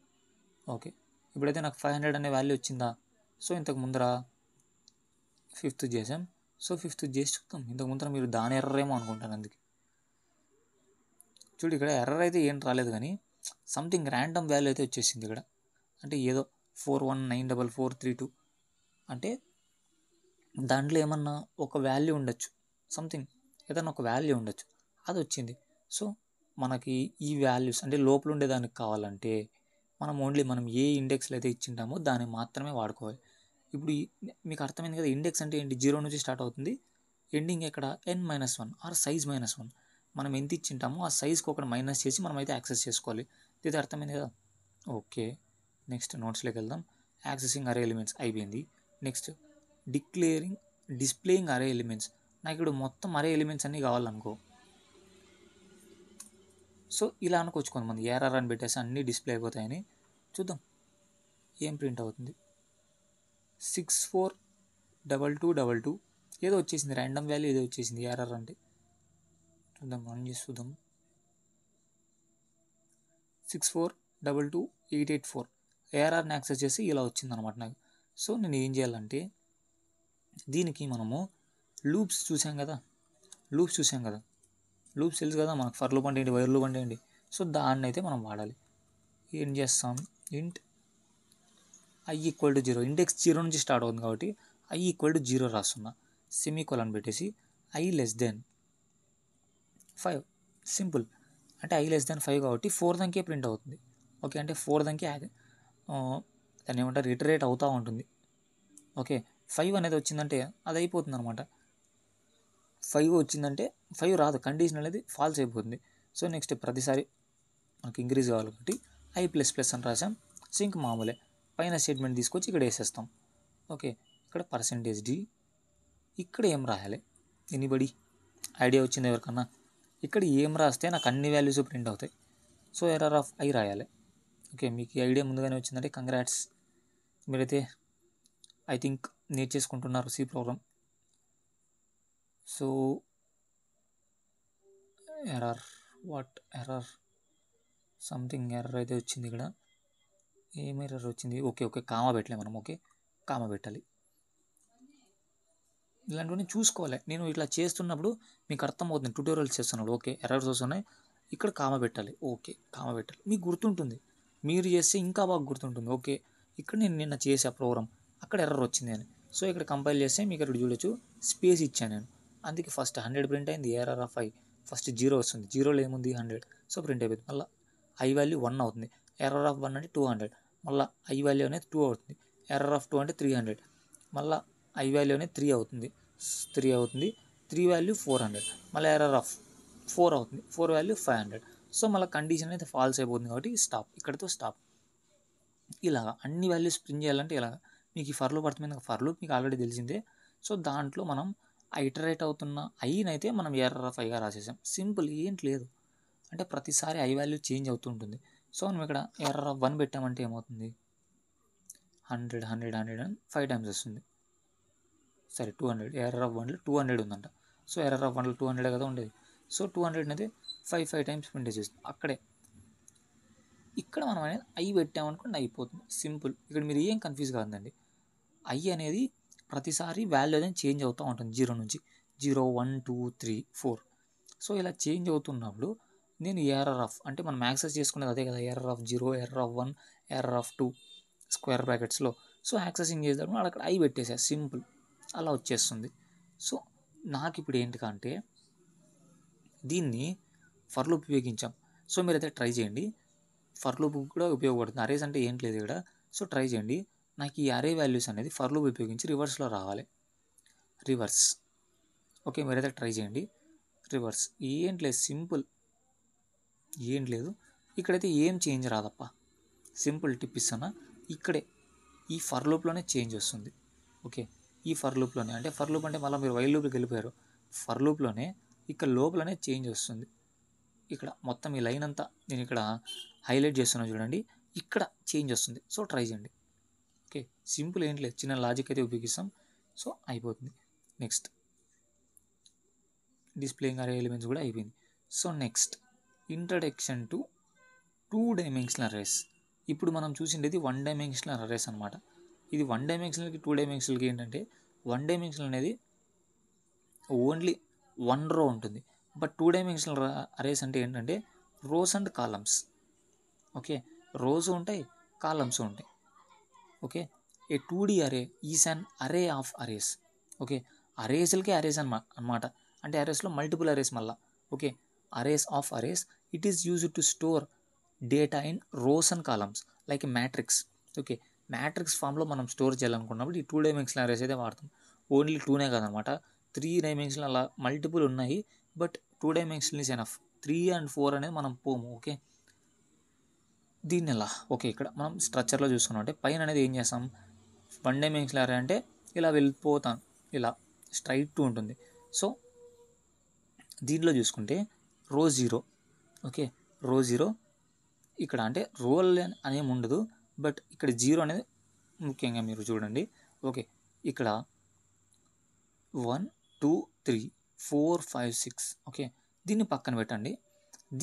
ఓకే, ఇప్పుడైతే నాకు 500 అనే వాల్యూ వచ్చిందా. సో ఇంతకు ముందర 5th చేసాం. సో 5th చేసి చూద్దాం. ఇంతకు ముందర మీరు దాని ఎర్రర్ ఏమో అనుకుంటాను. అందుకే చూడు ఇక్కడ ఎర్రర్ అయితే ఏం రాలేదు, కానీ సంథింగ్ ర్యాండమ్ వాల్యూ అయితే వచ్చేసింది ఇక్కడ. అంటే ఏదో 41944332 అంటే దాంట్లో ఏమన్నా ఒక వాల్యూ ఉండొచ్చు, సంథింగ్ ఏదన్నా ఒక వాల్యూ ఉండొచ్చు, అది వచ్చింది. సో మనకి ఈ వాల్యూస్ అంటే లోపల ఉండేదానికి కావాలంటే మనం ఏ ఇండెక్స్లో అయితే ఇచ్చింటామో దాన్ని మాత్రమే వాడుకోవాలి. ఇప్పుడు మీకు అర్థమైంది కదా, ఇండెక్స్ అంటే ఏంటి, 0 నుంచి స్టార్ట్ అవుతుంది, ఎండింగ్ ఎక్కడ n-1 ఆర్ సైజ్ -1. మనం ఎంత ఇచ్చింటామో ఆ సైజ్కి ఒకటి మైనస్ చేసి మనం అయితే యాక్సెస్ చేసుకోవాలి. ఇది అర్థమైంది కదా. ఓకే, నెక్స్ట్ నోట్స్లోకి వెళ్దాం. యాక్సెసింగ్ అరే ఎలిమెంట్స్ అయిపోయింది. నెక్స్ట్ డిస్ప్లేయింగ్ అరే ఎలిమెంట్స్. నాకు ఇప్పుడు మొత్తం అరే ఎలిమెంట్స్ అన్నీ కావాలనుకో, సో ఇలా అనుకోవచ్చు కొంతమంది, ఏఆర్ఆర్ అని పెట్టేసి అన్నీ డిస్ప్లే అయిపోతాయని. చూద్దాం ఏం ప్రింట్ అవుతుంది. 642222 ఏదో వచ్చేసింది, ర్యాండమ్ వాల్యూ ఏదో వచ్చేసింది ఏఆర్ఆర్ అంటే. చూద్దాం, రన్ చేసి చూద్దాం. 64228884 ఏఆర్ఆర్ని యాక్సెస్ చేసి ఇలా వచ్చిందనమాట నాకు. సో నేను ఏం చేయాలంటే దీనికి మనము లూప్స్ చూసాం కదా, లూప్స్ తెలుసు కదా మనకు, ఫర్ లూప్ అంటే ఏంటి, వైర్ లూప్ అంటే ఏంటి. సో దాన్ని అయితే మనం వాడాలి. ఏం చేస్తాం, ఇంట్ i = 0, ఇండెక్స్ 0 నుంచి స్టార్ట్ అవుతుంది కాబట్టి i = 0 రాస్తున్నా. సెమీకోలన్ పెట్టేసి i <5. సింపుల్, అంటే i <5 కాబట్టి 4 దానికే ప్రింట్ అవుతుంది. ఓకే, అంటే 4 దానికే దాన్ని ఏమంటారు, ఇటరేట్ అవుతూ ఉంటుంది. ఓకే, 5 అనేది వచ్చిందంటే అది అయిపోతుంది అనమాట. 5 వచ్చిందంటే 5 రాదు, కండిషన్ అనేది ఫాల్స్ అయిపోతుంది. సో నెక్స్ట్ ప్రతిసారి మనకి ఇంక్రీజ్ కావాలి కాబట్టి i++ అని రాసాం. సో ఇంక మామూలే, పైన స్టేట్మెంట్ తీసుకొచ్చి ఇక్కడ వేసేస్తాం. ఓకే, ఇక్కడ %d, ఇక్కడ ఏం రాయాలి, ఎనీబడి ఐడియా వచ్చింది ఎవరికన్నా. ఇక్కడ ఏం రాస్తే నాకు అన్ని వాల్యూస్ ప్రింట్ అవుతాయి. సో ఎర్రర్ ఆఫ్ i రాయాలి. ఓకే, మీకు ఈ ఐడియా ముందుగానే వచ్చిందంటే కంగ్రాట్స్, మీరైతే ఐ థింక్ నేర్చేసుకుంటున్నారు C program. So array, what array, something array అయితే వచ్చింది ఇక్కడ. ఏం ఎర్రర్ వచ్చింది, ఓకే కామా పెట్టలే మనం. ఓకే, కామా పెట్టాలి. ఇలాంటివన్నీ చూసుకోవాలి. నేను ఇట్లా చేస్తున్నప్పుడు మీకు అర్థమవుతుంది, ట్యూటోరియల్స్ చేస్తున్నప్పుడు. ఓకే, ఎర్రర్స్ వస్తున్నాయి, ఇక్కడ కామా పెట్టాలి. ఓకే, కామా పెట్టాలి, మీకు గుర్తుంటుంది. మీరు చేస్తే ఇంకా బాగా గుర్తుంటుంది. ఓకే, ఇక్కడ నేను నిన్న చేసే ప్రోగ్రామ్ అక్కడ ఎర్రర్ వచ్చింది అని. సో ఇక్కడ కంపైల్ చేస్తే మీకు ఇక్కడ చూడొచ్చు, స్పేస్ ఇచ్చాను నేను. అందుకే ఫస్ట్ 100 ప్రింట్ అయింది, ఎర్రర్ ఆఫ్ ఐ. ఫస్ట్ 0 వస్తుంది, 0లో ఏముంది 100, సో ప్రింట్ అయిపోయింది. మళ్ళీ ఐ వాల్యూ 1 అవుతుంది, ఎర్రర్ ఆఫ్ 1 అంటే 200, మళ్ళీ ఐ వాల్యూ అనేది 2 అవుతుంది, ఎర్రర్ ఆఫ్ 2 అంటే 300, మళ్ళీ ఐ వాల్యూ అనేది 3 అవుతుంది, 3 వాల్యూ 400, మళ్ళీ ఎర్రర్ ఆఫ్ 4 అవుతుంది, 4 వాల్యూ 500. సో మళ్ళీ కండిషన్ అయితే ఫాల్స్ అయిపోతుంది కాబట్టి స్టాప్, ఇక్కడితో స్టాప్. ఇలాగా అన్ని వాల్యూస్ ప్రింట్ చేయాలంటే ఇలాగా మీకు ఈ ఫర్ లూప్ అర్థమైంది. ఫర్ లూప్ మీకు ఆల్రెడీ తెలిసిందే. సో దాంట్లో మనం ఐటరేట్ అవుతున్న ఐనైతే మనం ఎర్రర్ ఆఫ్ ఐగా రాసేసాం. సింపుల్, ఏంటి లేదు. అంటే ప్రతిసారి ఐ వాల్యూ చేంజ్ అవుతూ ఉంటుంది. సో మనం ఇక్కడ ఎర్రర్ ఆఫ్ 1 పెట్టామంటే ఏమవుతుంది, 100 100 100 అని 5 టైమ్స్ వస్తుంది. సరే 200, ఎర్రర్ ఆఫ్ 1లో 200 ఉందంట. సో ఎర్రర్ ఆఫ్ 1లో 200 కదా ఉండేది. సో 200 అయితే 5 టైమ్స్ ప్రింట్ చేస్తుంది. అక్కడే ఇక్కడ మనం అనేది ఐ పెట్టామనుకోండి అయిపోతుంది, సింపుల్. ఇక్కడ మీరు ఏం కన్ఫ్యూజ్ కాదండి. ఐ అనేది ప్రతిసారి వాల్యూ అనేది చేంజ్ అవుతూ ఉంటుంది, 0 నుంచి 0 1 2 3 4. సో ఇలా చేంజ్ అవుతున్నప్పుడు నేను ఎర్రర్ ఆఫ్ అంటే మనం యాక్సెస్ చేసుకునేది అదే కదా, array of 0, array of 1, array of 2 square బ్రాకెట్స్లో. సో యాక్సెసింగ్ చేసేటప్పుడు అక్కడ ఐ పెట్టేసా, సింపుల్, అలా వచ్చేస్తుంది. సో నాకు ఇప్పుడు ఏంటికంటే దీన్ని ఫర్ లూప్ ఉపయోగించాం. సో మీరైతే ట్రై చేయండి, ఫర్ లూప్ కూడా ఉపయోగపడుతుంది. అరేస్ అంటే ఏంటి లేదు ఇక్కడ. సో ట్రై చేయండి. నాకు ఈ అరే వాల్యూస్ అనేది ఫర్ లూప్ ఉపయోగించి రివర్స్లో రావాలి, రివర్స్. ఓకే, మీరైతే ట్రై చేయండి. రివర్స్ ఏంటి లేదు, సింపుల్, ఏం లేదు. ఇక్కడైతే ఏం చేంజ్ రాదప్ప, సింపుల్ టిప్ ఇస్తానా. ఇక్కడే ఈ ఫర్ లూప్లోనే చేంజ్ వస్తుంది. ఓకే, ఈ ఫర్ లూప్లోనే, అంటే ఫర్ లూప్ అంటే మళ్ళీ మీరు వైల్ లూప్కి వెళ్ళిపోయారు. ఫర్ లూప్లోనే ఇక్కడ లోపలనే చేంజ్ వస్తుంది. ఇక్కడ మొత్తం ఈ లైన్ అంతా నేను ఇక్కడ హైలైట్ చేస్తున్నాను చూడండి, ఇక్కడ చేంజ్ వస్తుంది. సో ట్రై చేయండి. ఓకే, సింపుల్, ఏంటి లేదు, చిన్న లాజిక్ అయితే ఉపయోగిస్తాం. సో అయిపోతుంది. నెక్స్ట్ డిస్ప్లేయింగ్ అరే ఎలిమెంట్స్ కూడా అయిపోయింది. So next introduction to 2 dimensional arrays. ఇప్పుడు మనం చూసిండేది 1 డైమెన్షనల్ అరేస్ అనమాట. ఇది 1 డైమెన్షనల్కి 2 డైమెన్షనల్కి ఏంటంటే 1 డైమెన్షనల్ అనేది ఓన్లీ 1 రో ఉంటుంది. బట్ 2 డైమెన్షనల్ అరేస్ అంటే ఏంటంటే rows and columns. Okay, rows ఉంటాయి, కాలమ్స్ ఉంటాయి. Okay, a 2D array is an array of arrays. Okay, అరేస్లకే అరేస్ అన్నమాట. అంటే అరేస్లో మల్టిపుల్ అరేస్ మళ్ళా. Okay, arrays of arrays, it is used to store data in rows and columns like matrix. Okay, matrix ఫామ్లో మనం స్టోర్ చేయాలనుకున్నప్పుడు ఈ 2 డైమెన్షనల్ అరేస్ అయితే వాడతాం. ఓన్లీ 2నే కాదనమాట, 3 డైమెన్షనల్ అలా మల్టిపుల్ ఉన్నాయి. But 2 dimensional is enough. 3 and 4 అనేది మనం పోము. ఓకే, దీన్ని ఎలా, ఓకే ఇక్కడ మనం స్ట్రక్చర్లో చూసుకున్నాం అంటే పైన అనేది ఏం చేస్తాం, 1 డైమెన్షనల్ అరే అంటే ఇలా వెళ్ళిపోతాం, ఇలా స్ట్రైట్ ఉంటుంది. సో దీంట్లో చూసుకుంటే రో 0. ఓకే, రో 0 ఇక్కడ అంటే రోల్ అనేమి ఉండదు. బట్ ఇక్కడ 0 అనేది ముఖ్యంగా మీరు చూడండి. ఓకే, ఇక్కడ 1 2 3 4 5 6. ఓకే, దీన్ని పక్కన పెట్టండి.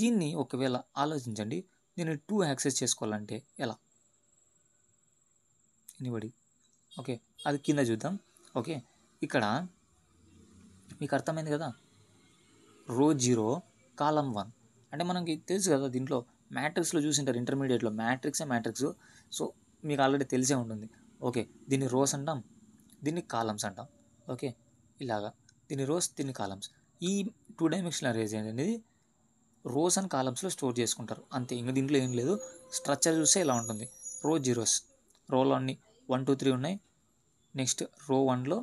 దీన్ని ఒకవేళ ఆలోచించండి, నేను 2 యాక్సెస్ చేసుకోవాలంటే ఎలా, ఎనీబడి. ఓకే, అది కింద చూద్దాం. ఓకే, ఇక్కడ మీకు అర్థమైంది కదా, రో 0 కాలం 1 అంటే మనకి తెలుసు కదా, దీంట్లో మ్యాట్రిక్స్లో చూసింటారు ఇంటర్మీడియట్లో, మ్యాట్రిక్స్. సో మీకు ఆల్రెడీ తెలిసే ఉంటుంది. ఓకే, దీన్ని రోస్ అంటాం, దీన్ని కాలమ్స్ అంటాం. ఓకే, ఇలాగా దీన్ని రోస్, దీన్ని కాలమ్స్. ఈ 2 డైమెన్షనల్ అరేస్ అనేది రోస్ అండ్ కాలమ్స్లో స్టోర్ చేసుకుంటారు అంతే. ఇంకా దీంట్లో ఏం లేదు. స్ట్రక్చర్ చూస్తే ఇలా ఉంటుంది. రో 0s, రోలో అన్ని 1 2 3 ఉన్నాయి. నెక్స్ట్ రో 1లో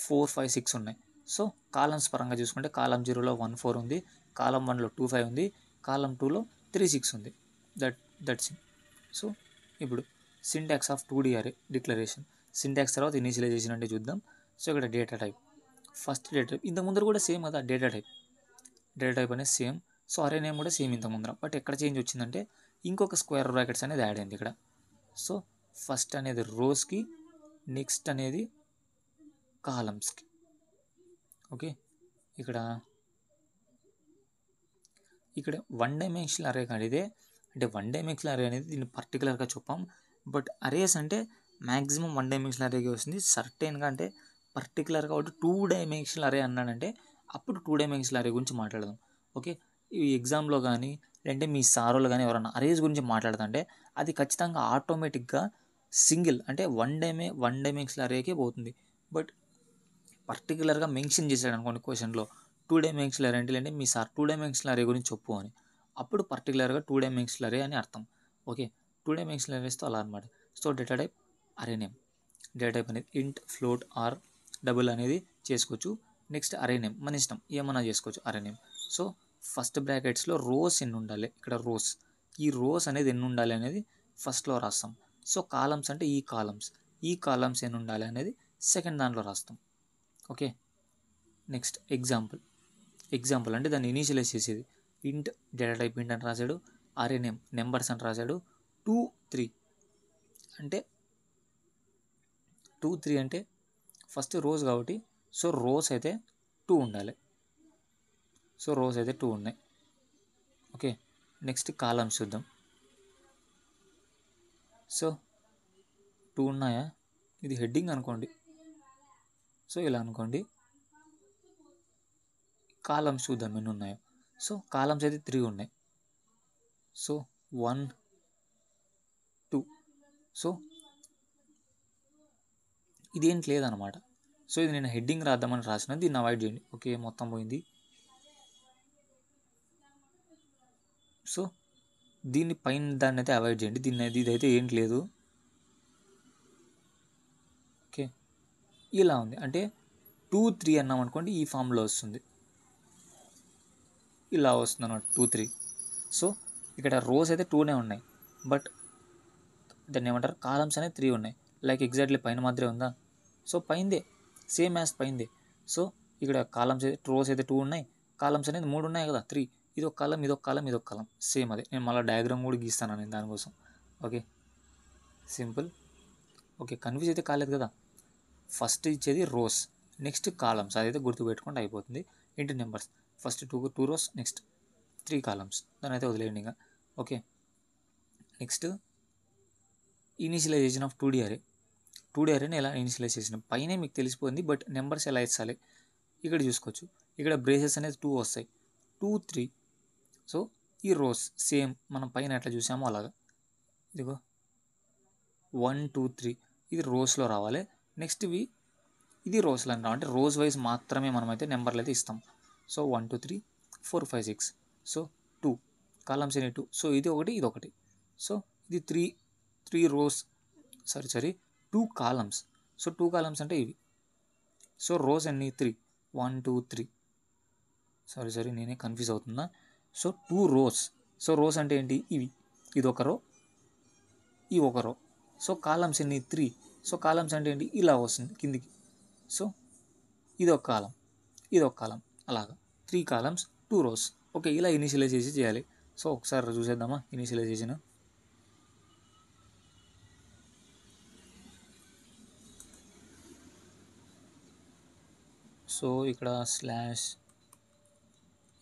4 5 6 ఉన్నాయి. సో కాలమ్స్ పరంగా చూసుకుంటే కాలం 0లో 1 4 ఉంది, కాలం 1లో 2 5 ఉంది, కాలం 2లో 3 6 ఉంది. That's it. సో ఇప్పుడు సింటాక్స్ ఆఫ్ 2D అరే డిక్లరేషన్. సింటాక్స్ తర్వాత ఇనిషియలైజేషన్ అంటే చూద్దాం. సో ఇక్కడ data type, first data type ఇంత ముందర కూడా సేమ్ కదా, డేటా టైప్ అనేది సేమ్. సో అరే నేమ్ కూడా సేమ్ ఇంత ముందర. బట్ ఎక్కడ చేంజ్ వచ్చిందంటే ఇంకొక స్క్వేర్ బ్రాకెట్స్ అనేది యాడ్ అయింది ఇక్కడ. సో ఫస్ట్ అనేది రోస్కి, నెక్స్ట్ అనేది కాలమ్స్కి. ఓకే, ఇక్కడ 1 డైమెన్షనల్ అరే కాదు ఇదే. అంటే 1 డైమెన్షనల్ అరే అనేది దీన్ని పర్టికులర్గా చెప్పాం. బట్ అరేస్ అంటే మ్యాక్సిమం 1 డైమెన్షనల్ అరేకి వస్తుంది సర్టెన్గా. అంటే పర్టికులర్గా ఒకటి 2 డైమెన్షనల్ అరే అన్నాడంటే అప్పుడు 2 డైమెన్షనల్ అరే గురించి మాట్లాడదాం. ఓకే, ఈ ఎగ్జామ్లో కానీ లేదంటే మీ సారోలు కానీ ఎవరన్నా అరేస్ గురించి మాట్లాడుతుంటే అది ఖచ్చితంగా ఆటోమేటిక్గా సింగిల్ అంటే 1 డైమెన్షనల్ అరేకే పోతుంది. బట్ పర్టికులర్గా మెన్షన్ చేశాడు అనుకోండి క్వశ్చన్లో 2 డైమెన్షనల్ అరే అంటే మీ సార్ 2 డైమెన్షనల్ అరే గురించి చెప్పు అని, అప్పుడు పర్టికులర్గా 2 డైమెన్షనల్ అరే అని అర్థం. ఓకే, 2 డైమెన్షనల్ అరేస్తో అలా అనమాట. సో డేటా టైప్ అరే నేమ్. డేటా టైప్ అనేది ఇంట్, ఫ్లోట్, ఆర్, డబుల్ అనేది చేసుకోవచ్చు. నెక్స్ట్ అరే నేమ్ మన ఇష్టం ఏమన్నా చేసుకోవచ్చు అరే నేమ్. సో ఫస్ట్ బ్రాకెట్స్లో రోస్ ఎన్ని ఉండాలి, ఇక్కడ రోస్, ఈ రోస్ అనేది ఎన్ని ఉండాలి అనేది ఫస్ట్లో రాస్తాం. సో కాలమ్స్ అంటే ఈ కాలమ్స్ ఎన్ని ఉండాలి అనేది సెకండ్ దాంట్లో రాస్తాం. ఓకే, నెక్స్ట్ ఎగ్జాంపుల్ అంటే దాన్ని ఇనీషియలైజ్ చేసేది. ఇంట్ డేటా టైప్ ఇంట్ అని రాశాడు, అరే నేమ్ నెంబర్స్ అని రాశాడు. 2 3 అంటే 2 3 అంటే ఫస్ట్ రోస్ కాబట్టి సో రోస్ అయితే 2 ఉండాలి. సో రోస్ అయితే 2 ఉన్నాయి. ఓకే, నెక్స్ట్ కాలమ్స్ చూద్దాం. సో 2 ఉన్నాయా, ఇది హెడ్డింగ్ అనుకోండి. సో ఇలా అనుకోండి, కాలమ్స్ చూద్దాం ఎన్ని ఉన్నాయో. సో కాలమ్స్ అయితే 3 ఉన్నాయి. సో 1 2. సో ఇదేంటి లేదనమాట. సో ఇది నేను హెడ్డింగ్ రాద్దామని రాసిన, దీన్ని అవాయిడ్ చేయండి. ఓకే, మొత్తం పోయింది. సో దీన్ని పైన దాన్ని అయితే అవాయిడ్ చేయండి, ఇదైతే ఏంటి లేదు. ఓకే, ఇలా ఉంది అంటే 2 3 అన్నాం అనుకోండి ఈ ఫామ్లో వస్తుంది, ఇలా వస్తుంది అన్నమాట 2 3. సో ఇక్కడ రోస్ అయితే 2నే ఉన్నాయి, బట్ దాన్ని ఏమంటారు కాలమ్స్ అనేది 3 ఉన్నాయి. లైక్ ఎగ్జాక్ట్లీ పైన మాత్రమే ఉందా, సో పైందే సేమ్ యాజ్ పైందే. సో ఇక్కడ కాలమ్స్ అయితే రోస్ అయితే 2 ఉన్నాయి, కాలమ్స్ అనేది 3 ఉన్నాయి కదా 3. ఇది ఒక కాలం, ఇది ఒక కాలం, ఇది ఒక కాలం, సేమ్ అదే. నేను మళ్ళీ డయాగ్రామ్ కూడా గీస్తాను నేను దానికోసం. Okay, simple. ఓకే, కన్ఫ్యూజ్ అయితే కాలేదు కదా. ఫస్ట్ ఇచ్చేది రోస్, నెక్స్ట్ కాలమ్స్, అదైతే గుర్తుపెట్టుకుంటే అయిపోతుంది. ఇంటి numbers first 2 rows, next 3 columns, దాని అయితే వదిలేయండి ఇంకా. Okay, next initialization of 2D అరేని ఎలా ఇనిషియలైజ్ చేసిన పైన మీకు తెలిసిపోయింది, బట్ నెంబర్స్ ఎలా ఇచ్చాలి ఇక్కడ చూసుకోవచ్చు. ఇక్కడ బ్రేసెస్ అనేది 2 వస్తాయి, 2 3. సో ఈ రోస్ సేమ్ మనం పైన ఎట్లా చూసామో అలాగా, ఇదిగో 1 2 3 ఇది రోస్లో రావాలి. నెక్స్ట్ ఇది రోస్లో అని రావాలి, అంటే రోజ్ వైజ్ మాత్రమే మనమైతే నెంబర్లు అయితే ఇస్తాం. సో 1 2 3 4 5 6. సో 2 కాలమ్స్ ఎన్ని 2. సో ఇది ఒకటి, ఇది ఒకటి. సో ఇది 3 rows, sorry 2 columns. So 2 columns అంటే ఇవి. సో రోస్ ఎన్ని 3, 1 2 3. సారీ నేనే కన్ఫ్యూజ్ అవుతున్నా. So 2 rose. సో రోస్ అంటే ఏంటి, ఇవి, ఇది ఒక రో, ఈ ఒక రో. సో కాలమ్స్ ఎన్ని 3. సో కాలమ్స్ అంటే ఏంటి, ఇలా వస్తుంది కిందికి. సో ఇది ఒక కాలం, ఇది ఒక కాలం, అలాగా 3 కాలమ్స్ 2 రోస్. ఓకే, ఇలా ఇనిషియలైజేషన్ చేయాలి. సో ఒకసారి చూసేద్దామా ఇనిషియలైజేషన్. సో ఇక్కడ slash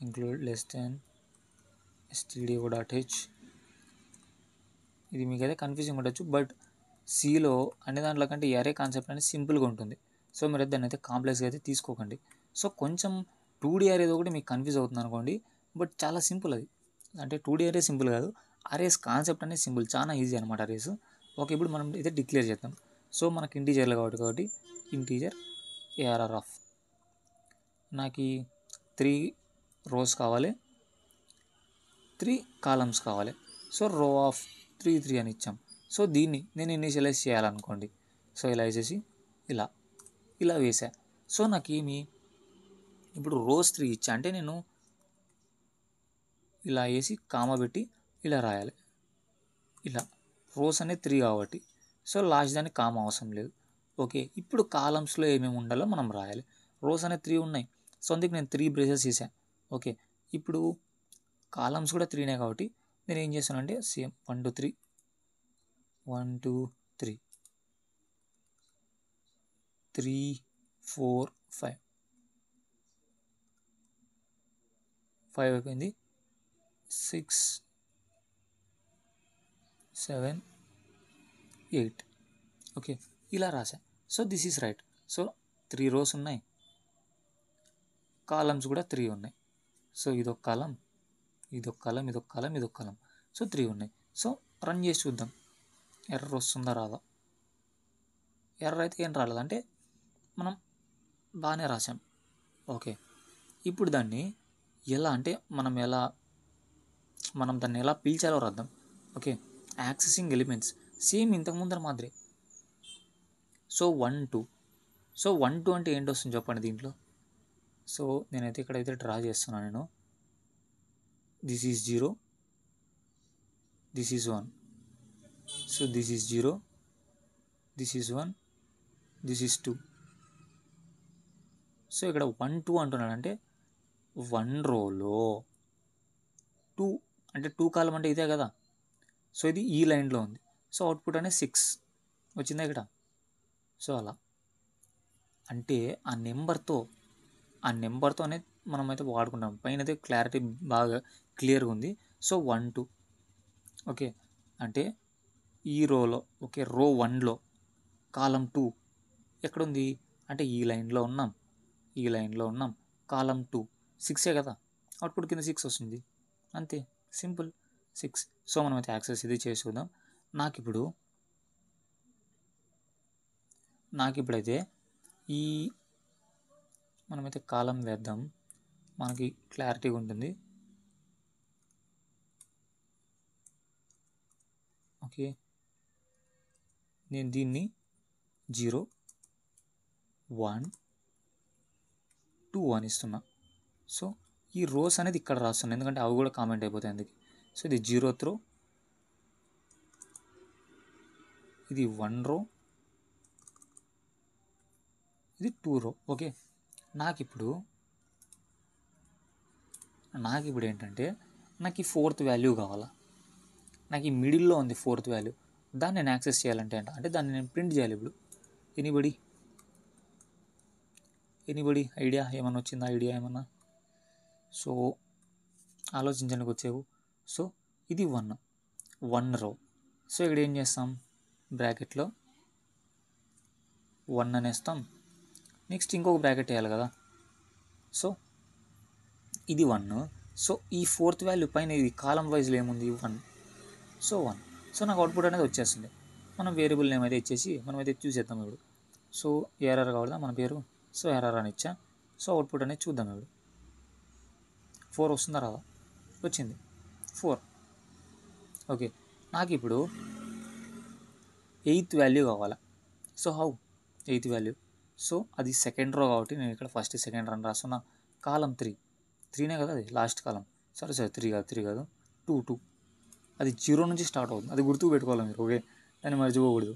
include less than stdio.h. ఇది మీకు అయితే కన్ఫ్యూజింగ్ ఉండొచ్చు, బట్ సిలో అన్ని దాంట్లో కంటే అరే కాన్సెప్ట్ అనేది సింపుల్గా ఉంటుంది. సో మీరు దాన్ని అయితే కాంప్లెక్స్గా అయితే తీసుకోకండి. సో కొంచెం 2D అరేది ఒకటి మీకు కన్ఫ్యూజ్ అవుతుంది అనుకోండి, బట్ చాలా సింపుల్ అది. అంటే 2D అరే సింపుల్ కాదు, అరేస్ కాన్సెప్ట్ అనేది సింపుల్, చాలా ఈజీ అనమాట అరేస్. ఓకే, ఇప్పుడు మనం అయితే డిక్లేర్ చేద్దాం. సో మనకి ఇంటీజర్లు కాబట్టి ఇంటీజర్ ARR ఆఫ్, నాకు 3 రోస్ కావాలి, 3 కాలమ్స్ కావాలి. సో రో ఆఫ్ 3 3 అని ఇచ్చాం. సో దీన్ని నేను ఇనిషియలైజ్ చేయాలనుకోండి. సో ఇలా వేసేసి ఇలా వేసా. సో నాకేమి ఇప్పుడు రోస్ 3 ఇచ్చా అంటే నేను ఇలా వేసి కామా పెట్టి ఇలా రాయాలి. ఇలా రోస్ అనేది 3 కాబట్టి సో లాస్ట్ దానికి కామా అవసరం లేదు. ఓకే, ఇప్పుడు కాలమ్స్లో ఏమేమి ఉండాలో మనం రాయాలి. రోస్ అనేది 3 ఉన్నాయి, సో అందుకు నేను 3 బ్రేసెస్ చేశాను. ఓకే, ఇప్పుడు కాలమ్స్ కూడా 3నే కాబట్టి నేను ఏం చేస్తానంటే సేమ్ 1 2 3 1 2 3 3 4 5 అయిపోయింది. 6 7 8. ఓకే, ఇలా రాసా. So this is right. So 3 rows ఉన్నాయి, కాలమ్స్ కూడా 3 ఉన్నాయి. సో ఇదొక కాలం, ఇదొక కాలం, ఇదొక కాలం, ఇదొక కాలం. సో 3 ఉన్నాయి. సో రన్ చేసి చూద్దాం ఎర్రర్ వస్తుందా రాదా. ఎర్రర్ అయితే ఏం రాలేదు, అంటే మనం బాగానే రాసాం. ఓకే, ఇప్పుడు దాన్ని ఎలా అంటే మనం దాన్ని ఎలా పీల్చాలో రాద్దాం. ఓకే, యాక్సెసింగ్ ఎలిమెంట్స్ సేమ్ ఇంతకు ముందర మాదిరి. సో 1 2 సో 1 2 అంటే ఏంటి వస్తుంది చెప్పండి దీంట్లో. సో నేనైతే ఇక్కడైతే డ్రా చేస్తున్నాను నేను. This is 0, this is 1. So this is 0, this is 1, this is 2. So ఇక్కడ 1 2 అంటున్నాడు అంటే 1 రోలో 2 అంటే 2 కాలం అంటే ఇదే కదా. సో ఇది ఈ లైన్లో ఉంది. సో అవుట్పుట్ అనేది 6 వచ్చిందా ఇక్కడ. సో అలా అంటే ఆ నెంబర్తో అనేది మనమైతే వాడుకుంటాం. పైన అయితే క్లారిటీ బాగా క్లియర్గా ఉంది. సో 1 2 ఓకే అంటే ఈ రోలో, ఓకే రో 1లో కాలం 2 ఎక్కడుంది అంటే ఈ లైన్లో ఉన్నాం. కాలం 2 6 కదా, అవుట్పుట్ కింద 6 వస్తుంది అంతే, సింపుల్ 6. సో మనమైతే యాక్సెస్ ఇది చేసి చూద్దాం. నాకిప్పుడైతే ఈ మనమైతే కాలం వేద్దాం, మనకి క్లారిటీగా ఉంటుంది. ఓకే, నేను దీన్ని 0 1 2 అని ఇస్తున్నా. సో ఈ రోస్ అనేది ఇక్కడ రాస్తున్నాను ఎందుకంటే అవి కూడా కామెంట్ అయిపోతాయి అందుకే. సో ఇది 0th రో, ఇది 1 రో, ఇది 2 రో. ఓకే, నాకిప్పుడు ఏంటంటే నాకు ఈ 4th వాల్యూ కావాలా. నాకు ఈ మిడిల్లో ఉంది 4th వాల్యూ. దాన్ని నేను యాక్సెస్ చేయాలంటే అంటే దాన్ని నేను ప్రింట్ చేయాలి. ఇప్పుడు ఎనీబడి ఐడియా ఏమన్నా వచ్చిందా? ఐడియా ఏమన్నా? సో ఆలోచించడానికి వచ్చేవు. సో ఇది 1 రో. సో ఇక్కడ ఏం చేస్తాం, బ్రాకెట్లో 1 అనేస్తాం. నెక్స్ట్ ఇంకొక బ్రాకెట్ వేయాలి కదా. సో ఇది 1. సో ఈ 4th వాల్యూ పైన ఇది కాలం వైజ్లో ఏముంది 1. సో 1. సో నాకు అవుట్పుట్ అనేది వచ్చేస్తుంది. మనం వేరియబుల్ నేమ్ అయితే ఇచ్చేసి మనమైతే చూసేద్దాం ఇప్పుడు. సో ఎర్ఆర్ కావాలా మన పేరు. సో ఎర్ఆర్ అని ఇచ్చా. సో అవుట్పుట్ అనేది చూద్దాం ఇప్పుడు. 4 వస్తుందా రాదా? వచ్చింది 4. ఓకే, నాకు ఇప్పుడు 8th వాల్యూ కావాలా. So how 8th value. So అది 2nd రో కాబట్టి నేను ఇక్కడ ఫస్ట్ 2nd రన్ రాస్తున్నా. కాలం 3నే కదా, అది లాస్ట్ కాలం. సరే 3 కాదు 2 అది 0 నుంచి స్టార్ట్ అవుతుంది. అది గుర్తుకు పెట్టుకోవాలి మీరు. ఓకే, దాన్ని మర్చిపోకూడదు.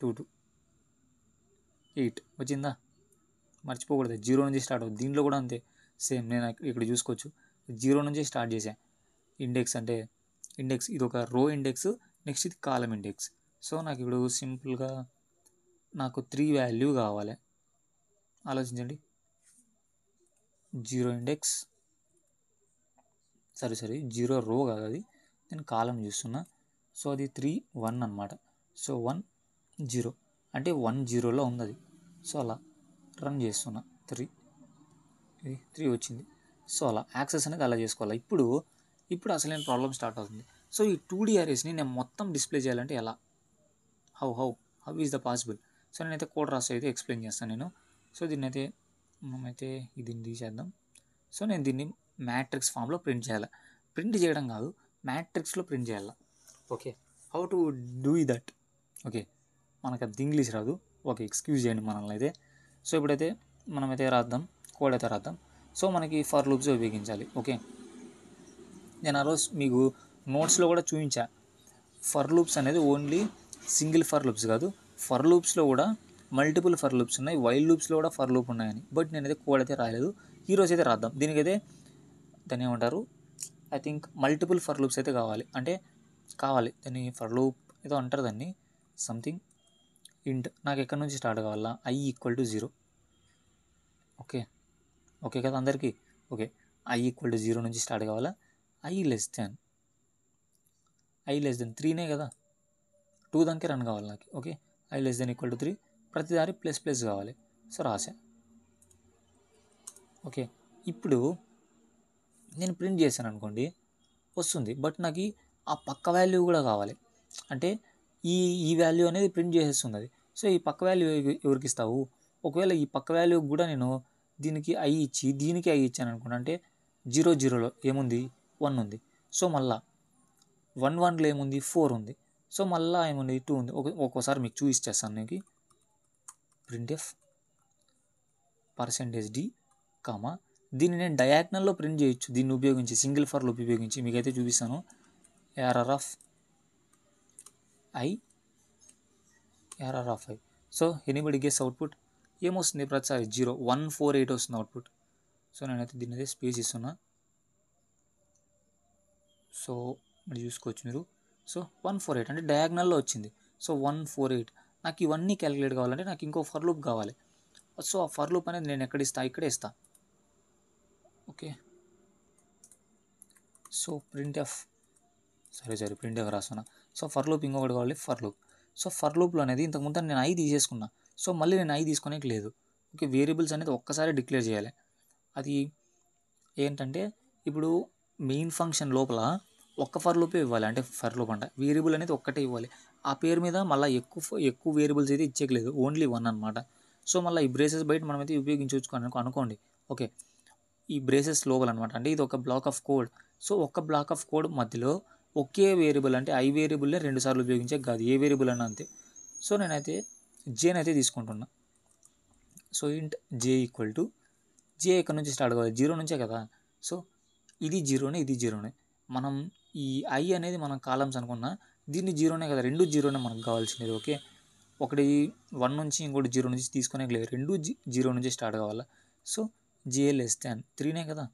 2 8 వచ్చిందా, మర్చిపోకూడదు. 0 నుంచి స్టార్ట్ అవుతుంది. దీంట్లో కూడా అంతే సేమ్. నేను ఇక్కడ చూసుకోవచ్చు 0 నుంచి స్టార్ట్ చేశాను. ఇండెక్స్ ఇది ఒక రో ఇండెక్స్, నెక్స్ట్ ఇది కాలం ఇండెక్స్. సో నాకు ఇప్పుడు సింపుల్గా నాకు 3 వాల్యూ కావాలి. ఆలోచించండి. 0 ఇండెక్స్, 0 రో కాదు, అది నేను కాలం చూస్తున్నా. సో అది 3 1 అనమాట. సో 1 0 అంటే 1 0లో ఉంది అది. సో అలా రన్ చేస్తున్నా. 3 వచ్చింది. సో అలా యాక్సెస్ అనేది అలా చేసుకోవాలి. ఇప్పుడు అసలైన ప్రాబ్లం స్టార్ట్ అవుతుంది. సో ఈ 2D అరేస్ని నేను మొత్తం డిస్ప్లే చేయాలంటే ఎలా? How is the possible? So నేనైతే కోడ్ రాసి అయితే ఎక్స్ప్లెయిన్ చేస్తాను నేను. సో మనమైతే దీన్ని తీసేద్దాం. సో నేను దీన్ని మ్యాట్రిక్స్ ఫామ్లో ప్రింట్ చేయాలి. ప్రింట్ చేయడం కాదు, మ్యాట్రిక్స్లో ప్రింట్ చేయాలి. Okay, how to do that? Okay, మనకు అది ఇంగ్లీష్ రాదు. ఓకే, ఎక్స్క్యూజ్ చేయండి మనల్ని అయితే. సో ఇప్పుడైతే మనమైతే కోడ్ అయితే రాద్దాం. సో మనకి ఫర్ లూప్స్ ఉపయోగించాలి. ఓకే, నేను ఆ రోజు మీకు నోట్స్లో కూడా చూపించా. ఫర్ లూప్స్ అనేది ఓన్లీ సింగిల్ ఫర్ లూప్స్ కాదు, ఫర్ లూప్స్లో కూడా మల్టిపుల్ ఫర్ లూప్స్ ఉన్నాయి, వైల్ లూప్స్లో కూడా ఫర్ లూప్ ఉన్నాయని. బట్ నేనైతే కోడ్ అయితే రాయలేదు. ఈరోజు అయితే రాద్దాం. దీనికైతే దాన్ని ఏమంటారు, I think multiple for loops అయితే కావాలి. దాన్ని ఫర్ లూప్ ఏదో అంటారు దాన్ని, సంథింగ్ ఇంట్. నాకు ఎక్కడి నుంచి స్టార్ట్ కావాలా? i = 0. ఓకే కదా అందరికీ? ఓకే, i = 0 నుంచి స్టార్ట్ కావాలా. i less than 3నే కదా, 2 దానికే రన్ కావాలి నాకు. ఓకే, i less than = 3, ప్రతిదారి ప్లస్ కావాలి. సో రాసా. ఓకే, ఇప్పుడు నేను ప్రింట్ చేశాను అనుకోండి, వస్తుంది. బట్ నాకు ఆ పక్క వాల్యూ కూడా కావాలి. అంటే ఈ వాల్యూ అనేది ప్రింట్ చేసేస్తుంది అది. సో ఈ పక్క వాల్యూ ఎవరికి ఇస్తావు? ఒకవేళ ఈ పక్క వాల్యూ కూడా నేను దీనికి ఐ ఇచ్చి దీనికి ఐ ఇచ్చాను అనుకున్నా, అంటే 0 ఏముంది 1 ఉంది. సో మళ్ళా 1 ఏముంది 4 ఉంది. సో మళ్ళీ ఏముంది 2 ఉంది. ఒక్కోసారి మీకు చూపించేస్తాను. నీకు ప్రింట్ఎఫ్ %d, దీన్ని నేను డయాగ్నల్లో ప్రింట్ చేయొచ్చు దీన్ని ఉపయోగించి, సింగిల్ ఫర్ లూప్ ఉపయోగించి. మీకైతే చూపిస్తాను. error of i. So anybody guess output ఏమొస్తుంది? ప్రతిసారి 148 వస్తుంది అవుట్పుట్. సో నేనైతే దీన్ని అయితే స్పేస్ ఇస్తున్నా. సో మీరు చూసుకోవచ్చు మీరు. సో 148 అంటే డయాగ్నల్లో వచ్చింది. సో 148 నాకు ఇవన్నీ క్యాలిక్యులేట్ కావాలంటే నాకు ఇంకో ఫర్ లూప్ కావాలి. సో ఆ ఫర్ లూప్ అనేది నేను ఎక్కడ ఇస్తా? ఇక్కడే ఇస్తా. ఓకే. సో ప్రింట్ఎఫ్ రాస్తున్నా. సో ఫర్ లూప్ ఇంకొకటి కావాలి, ఫర్ లూప్. సో ఫర్ లూప్లో అనేది ఇంతకుముందు నేను ఐ తీసేసుకున్నా. సో మళ్ళీ నేను ఐ తీసుకోనికి లేదు. ఓకే, వేరియబుల్స్ అనేది ఒక్కసారి డిక్లేర్ చేయాలి. అది ఏంటంటే ఇప్పుడు మెయిన్ ఫంక్షన్ లోపల ఒక్క ఫర్ లూపే ఇవ్వాలి. అంటే ఫర్ లూప్ అంట వేరియబుల్ అనేది ఒక్కటే ఇవ్వాలి. ఆ పేరు మీద మళ్ళీ ఎక్కువ వేరియబుల్స్ అయితే ఇచ్చేయలేదు, ఓన్లీ 1 అనమాట. సో మళ్ళీ ఈ బ్రేసెస్ బయట మనమైతే ఉపయోగించవచ్చు అనుకోండి. ఓకే, ఈ బ్రేసెస్ లోపల అనమాట. అంటే ఇది ఒక బ్లాక్ ఆఫ్ కోడ్. సో ఒక బ్లాక్ ఆఫ్ కోడ్ మధ్యలో ఒకే వేరియబుల్, అంటే ఐ వేరియబుల్నే 2 సార్లు ఉపయోగించే కాదు, ఏ వేరియబుల్ అన్నా అంతే. సో నేనైతే జేని అయితే తీసుకుంటున్నా. సో ఇంట్ జే ఈక్వల్ టు జే ఎక్కడి నుంచి స్టార్ట్ కావాలి? 0 నుంచే కదా. సో ఇది 0నే, ఇది 0నే. మనం ఈ ఐ అనేది మనం కాలమ్స్ అనుకున్నా, దీన్ని 0నే కదా, 2 0నే మనకు కావాల్సినది. ఓకే, ఒకటి 1 నుంచి ఇంకోటి 0 నుంచి తీసుకునే లేదు, 2 0 నుంచి స్టార్ట్ కావాలా. సో జే లెస్ దాన్ 3నే కదా,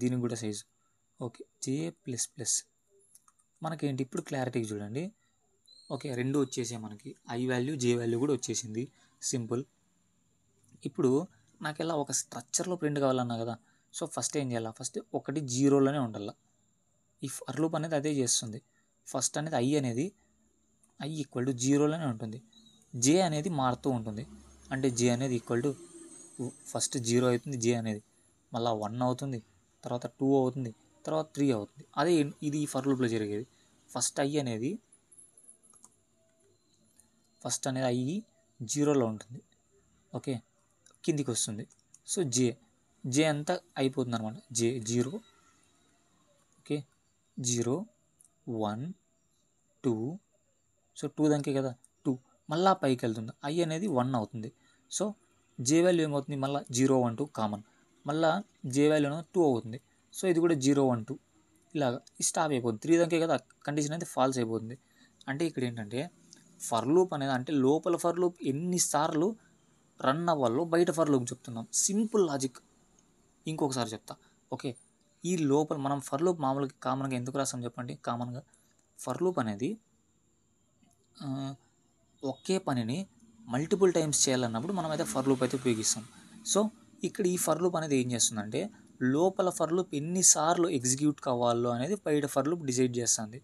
దీనికి కూడా సైజు. ఓకే, జే ప్లస్ ప్లస్ మనకేంటి ఇప్పుడు క్లారిటీకి చూడండి. ఓకే, 2 వచ్చేసాయి మనకి, ఐ వాల్యూ జే వాల్యూ కూడా వచ్చేసింది. సింపుల్. ఇప్పుడు నాకు ఇలా ఒక స్ట్రక్చర్లో ప్రింట్ కావాలన్నా కదా. సో ఫస్ట్ ఏం చేయాలి? ఫస్ట్ ఒకటి 0లోనే ఉండాలి. ఈ ఫర్ లూప్ అనేది అదే చేస్తుంది. ఫస్ట్ అనేది ఐ ఈక్వల్ టు 0లోనే ఉంటుంది. జే అనేది మారుతూ ఉంటుంది. అంటే జే అనేది ఈక్వల్ టు ఫస్ట్ 0 అవుతుంది, జే అనేది మళ్ళీ 1 అవుతుంది, తర్వాత 2 అవుతుంది, తర్వాత 3 అవుతుంది. అదే ఇది ఈ ఫర్ లూప్లో జరిగేది. ఫస్ట్ అనేది ఐ 0లో ఉంటుంది. ఓకే, కిందికి వస్తుంది. సో జే అంతా అయిపోతుంది అనమాట. జే 0, ఓకే 0 1 2. సో 2 దానికే కదా, 2 మళ్ళీ పైకి వెళ్తుంది. ఐ అనేది 1 అవుతుంది. సో జే వాల్యూ ఏమవుతుంది? మళ్ళీ 0 1 2 కామన్, మళ్ళీ జే వాల్యూ 2 అవుతుంది. సో ఇది కూడా 0 1 2 ఇలాగా స్టాప్ అయిపోతుంది. 3 దానికే కదా, కండిషన్ అయితే ఫాల్స్ అయిపోతుంది. అంటే ఇక్కడ ఏంటంటే ఫర్ లూప్ అనేది, అంటే లోపల ఫర్ లూప్ ఎన్నిసార్లు రన్ అవ్వాలో బయట ఫర్ లూప్ చెప్తున్నాం. Simple logic. ఇంకొకసారి చెప్తా. ఓకే, ఈ లోపల మనం ఫర్ లూప్ మామూలుగా కామన్గా ఎందుకు రాస్తాం చెప్పండి? కామన్గా ఫర్ లూప్ అనేది ఒకే పనిని మల్టిపుల్ టైమ్స్ చేయాలన్నప్పుడు మనం అయితే ఫర్ లూప్ అయితే ఉపయోగిస్తాం. సో ఇక్కడ ఈ ఫర్ లూప్ అనేది ఏం చేస్తుందంటే లోపల ఫర్ లూప్ ఎన్నిసార్లు ఎగ్జిక్యూట్ కావాలో అనేది బయట ఫర్ లూప్ డిసైడ్ చేస్తుంది.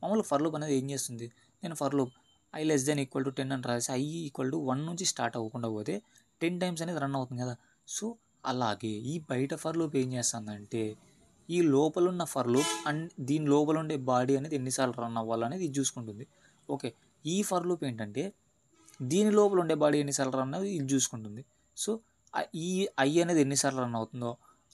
మామూలుగా ఫర్ లూప్ అనేది ఏం చేస్తుంది? నేను for loop I less than equal to 10 అని రాసి ఐ ఈక్వల్ టు 1 నుంచి స్టార్ట్ అవ్వకుండా పోతే 10 టైమ్స్ అనేది రన్ అవుతుంది కదా. సో అలాగే ఈ బయట ఫర్ లూప్ ఏం చేస్తుందంటే ఈ లోపల ఉన్న ఫర్ లూప్ అండ్ దీని లోపల ఉండే బాడీ అనేది ఎన్నిసార్లు రన్ అవ్వాలనేది ఇది చూసుకుంటుంది. ఓకే, ఈ ఫర్ లూప్ ఏంటంటే దీని లోపల ఉండే బాడీ ఎన్నిసార్లు రన్ అనేది ఇది చూసుకుంటుంది. సో ఈ ఐ అనేది ఎన్నిసార్లు రన్ అవుతుందో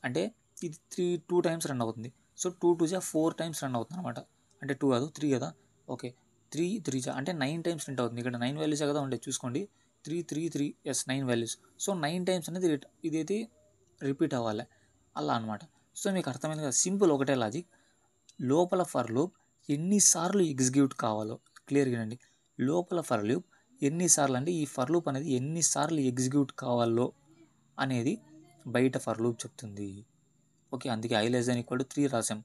అంటే ఇది 2 టైమ్స్ రన్ అవుతుంది. సో 2 2 4 టైమ్స్ రన్ అవుతుంది అనమాట. అంటే 2 కాదు 3 కదా. ఓకే, 3 3 అంటే 9 టైమ్స్ ప్రింట్ అవుతుంది. ఇక్కడ 9 వాల్యూసే కదా ఉండే, చూసుకోండి. 3 3 3 ఎస్ 9 వాల్యూస్. సో 9 టైమ్స్ అనేది ఇదైతే రిపీట్ అవ్వాలి అలా అనమాట. సో మీకు అర్థమైంది కదా, సింపుల్ ఒకటే లాజిక్. లోపల ఫర్ లూప్ ఎన్నిసార్లు ఎగ్జిక్యూట్ కావాలో క్లియర్గా అండి. లోపల ఫర్ లూప్ ఎన్నిసార్లు అంటే ఈ ఫర్ లూప్ అనేది ఎన్నిసార్లు ఎగ్జిక్యూట్ కావాలో అనేది బయట ఫర్ లూప్ చెప్తుంది. ఓకే, అందుకే I less than equal to 3 రాసాం.